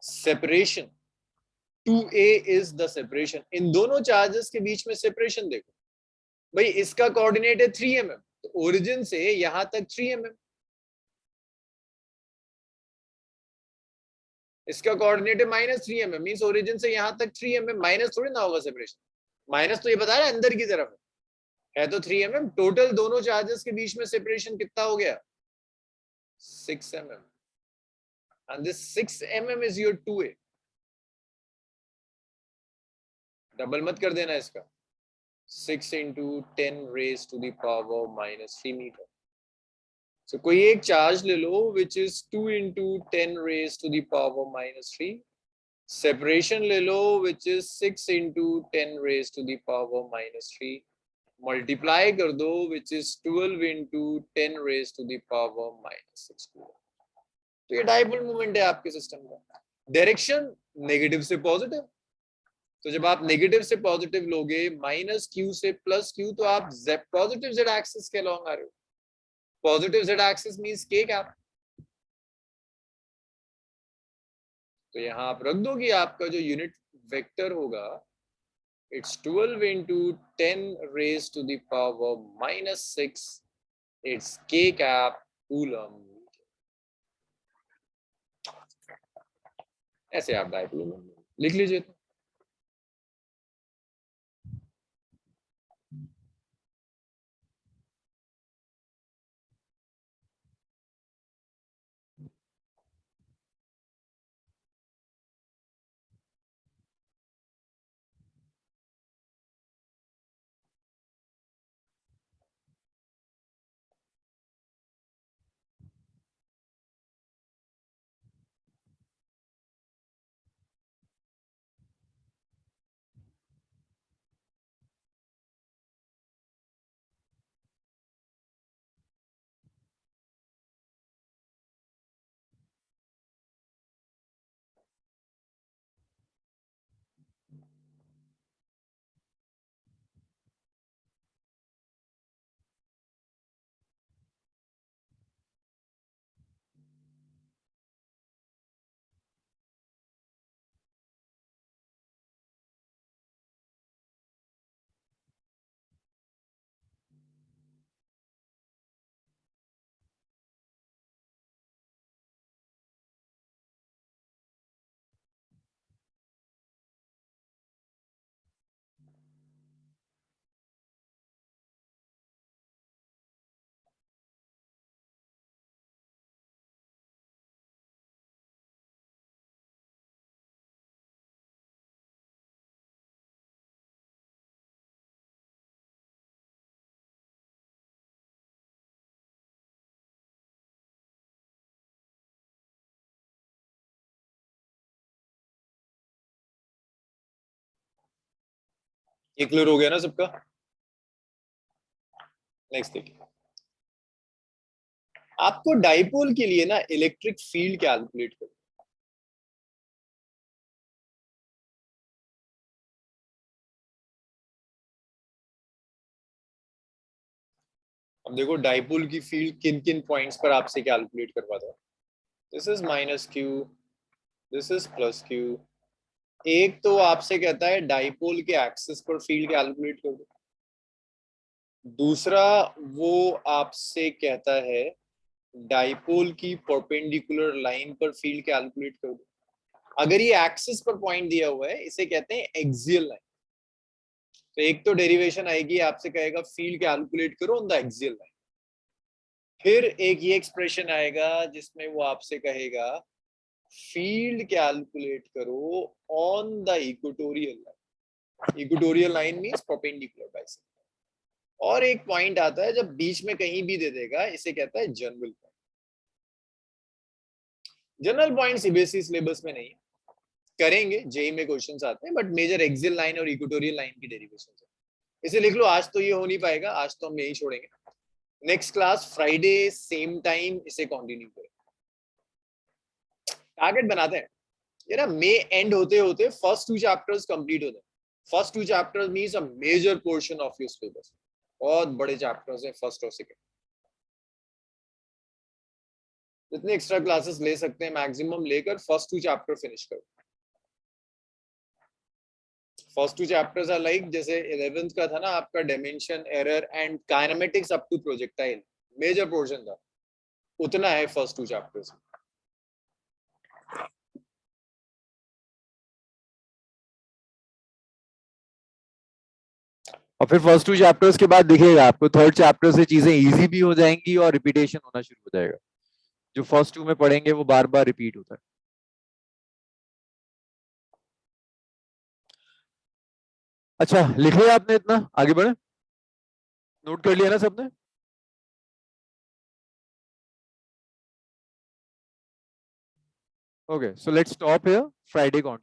Separation 2a is the separation. इन दोनों चार्जेस के बीच में सेपरेशन देखो भाई, इसका कोऑर्डिनेट है 3 mm, तो ओरिजिन से यहां तक 3 mm. इसका कोऑर्डिनेट है -3 mm, मींस ओरिजिन से यहां तक 3 mm. माइनस थोड़ी ना होगा सेपरेशन, माइनस तो ये बता रहा है अंदर की तरफ है तो 3 mm. टोटल दोनों चार्जेस के बीच में सेपरेशन कितना हो गया? 6 mm. and this 6 mm is your 2a. Double मत कर देना इसका. 6 into 10 raised to the power -3 meter. So कोई एक चार्ज ले लो which is 2 into 10 raised to the power -3. Separation ले लो which is 6 into 10 raised to the power -3. Multiply कर दो which is 12 into 10 raised to the power -6. तो ये dipole moment है आपके सिस्टम का. डायरेक्शन नेगेटिव से पॉजिटिव, तो जब आप नेगेटिव से पॉजिटिव लोगे -q से +q, तो आप पॉजिटिव z एक्सिस के अलॉन्ग आ रहे हो. Positive z axis means k cap. तो यहां आप रख दो कि आपका जो यूनिट वेक्टर होगा it's 12 into 10 raised to the power -6. It's k cap coulomb. ऐसे आप डाइपोल मोमेंट लिख लीजिए. ये क्लियर हो गया ना सबका? नेक्स्ट देखिए, आपको डाइपोल के लिए ना इलेक्ट्रिक फील्ड कैलकुलेट करना. अब देखो डाइपोल की फील्ड किन किन पॉइंट्स पर आपसे कैलकुलेट करवाता है. This is -q, this is +q. एक तो आपसे कहता है डाइपोल के एक्सिस पर फील्ड कैलकुलेट कर दो. दूसरा वो आपसे कहता है डाइपोल की परपेंडिकुलर लाइन पर फील्ड कैलकुलेट कर दो. अगर ये एक्सिस पर पॉइंट दिया हुआ है इसे कहते हैं एक्सियल लाइन. तो एक तो डेरिवेशन आएगी, आपसे कहेगा फील्ड कैलकुलेट करो ऑन द एक्सियल लाइन. फिर एक ये एक्सप्रेशन आएगा जिसमें वो आपसे कहेगा फील्ड कैलकुलेट करो on the equatorial line. Equatorial line means perpendicular bisector. और एक पॉइंट आता है जब बीच में कहीं भी दे देगा, इसे कहता है general point. General point CBSE syllabus में नहीं है, करेंगे जेई में क्वेश्चंस आते हैं, बट मेजर एक्सियल लाइन और इक्वेटोरियल लाइन की डेरिवेशंस है. इसे लिख लो. आज तो ये हो नहीं पाएगा, आज तो हम यही छोड़ेंगे. Next class Friday same time इसे कंटिन्यू करें. टारगेट बनाते हैं ये ना, मई एंड होते होते फर्स्ट 2 चैप्टर्स कंप्लीट होते हैं. First 2 chapters means a major portion of your syllabus. बहुत बड़े चैप्टर्स हैं फर्स्ट और सेकंड. जितने एक्स्ट्रा क्लासेस ले सकते हैं मैक्सिमम लेकर फर्स्ट 2 चैप्टर फिनिश करो. फर्स्ट 2 चैप्टर्स आर लाइक जैसे 11th का था ना आपका dimension error and kinematics up to projectile major portion था, उतना है फर्स्ट 2 चैप्टर्स. और फिर फर्स्ट 2 चैप्टर्स के बाद दिखेगा आपको थर्ड चैप्टर से चीजें इजी भी हो जाएंगी और रिपीटेशन होना शुरू हो जाएगा. जो फर्स्ट 2 में पढ़ेंगे वो बार बार रिपीट होता है. अच्छा लिख लिया आपने, इतना आगे बढ़े, नोट कर लिया ना सबने? Okay, so let's stop here. Friday continue.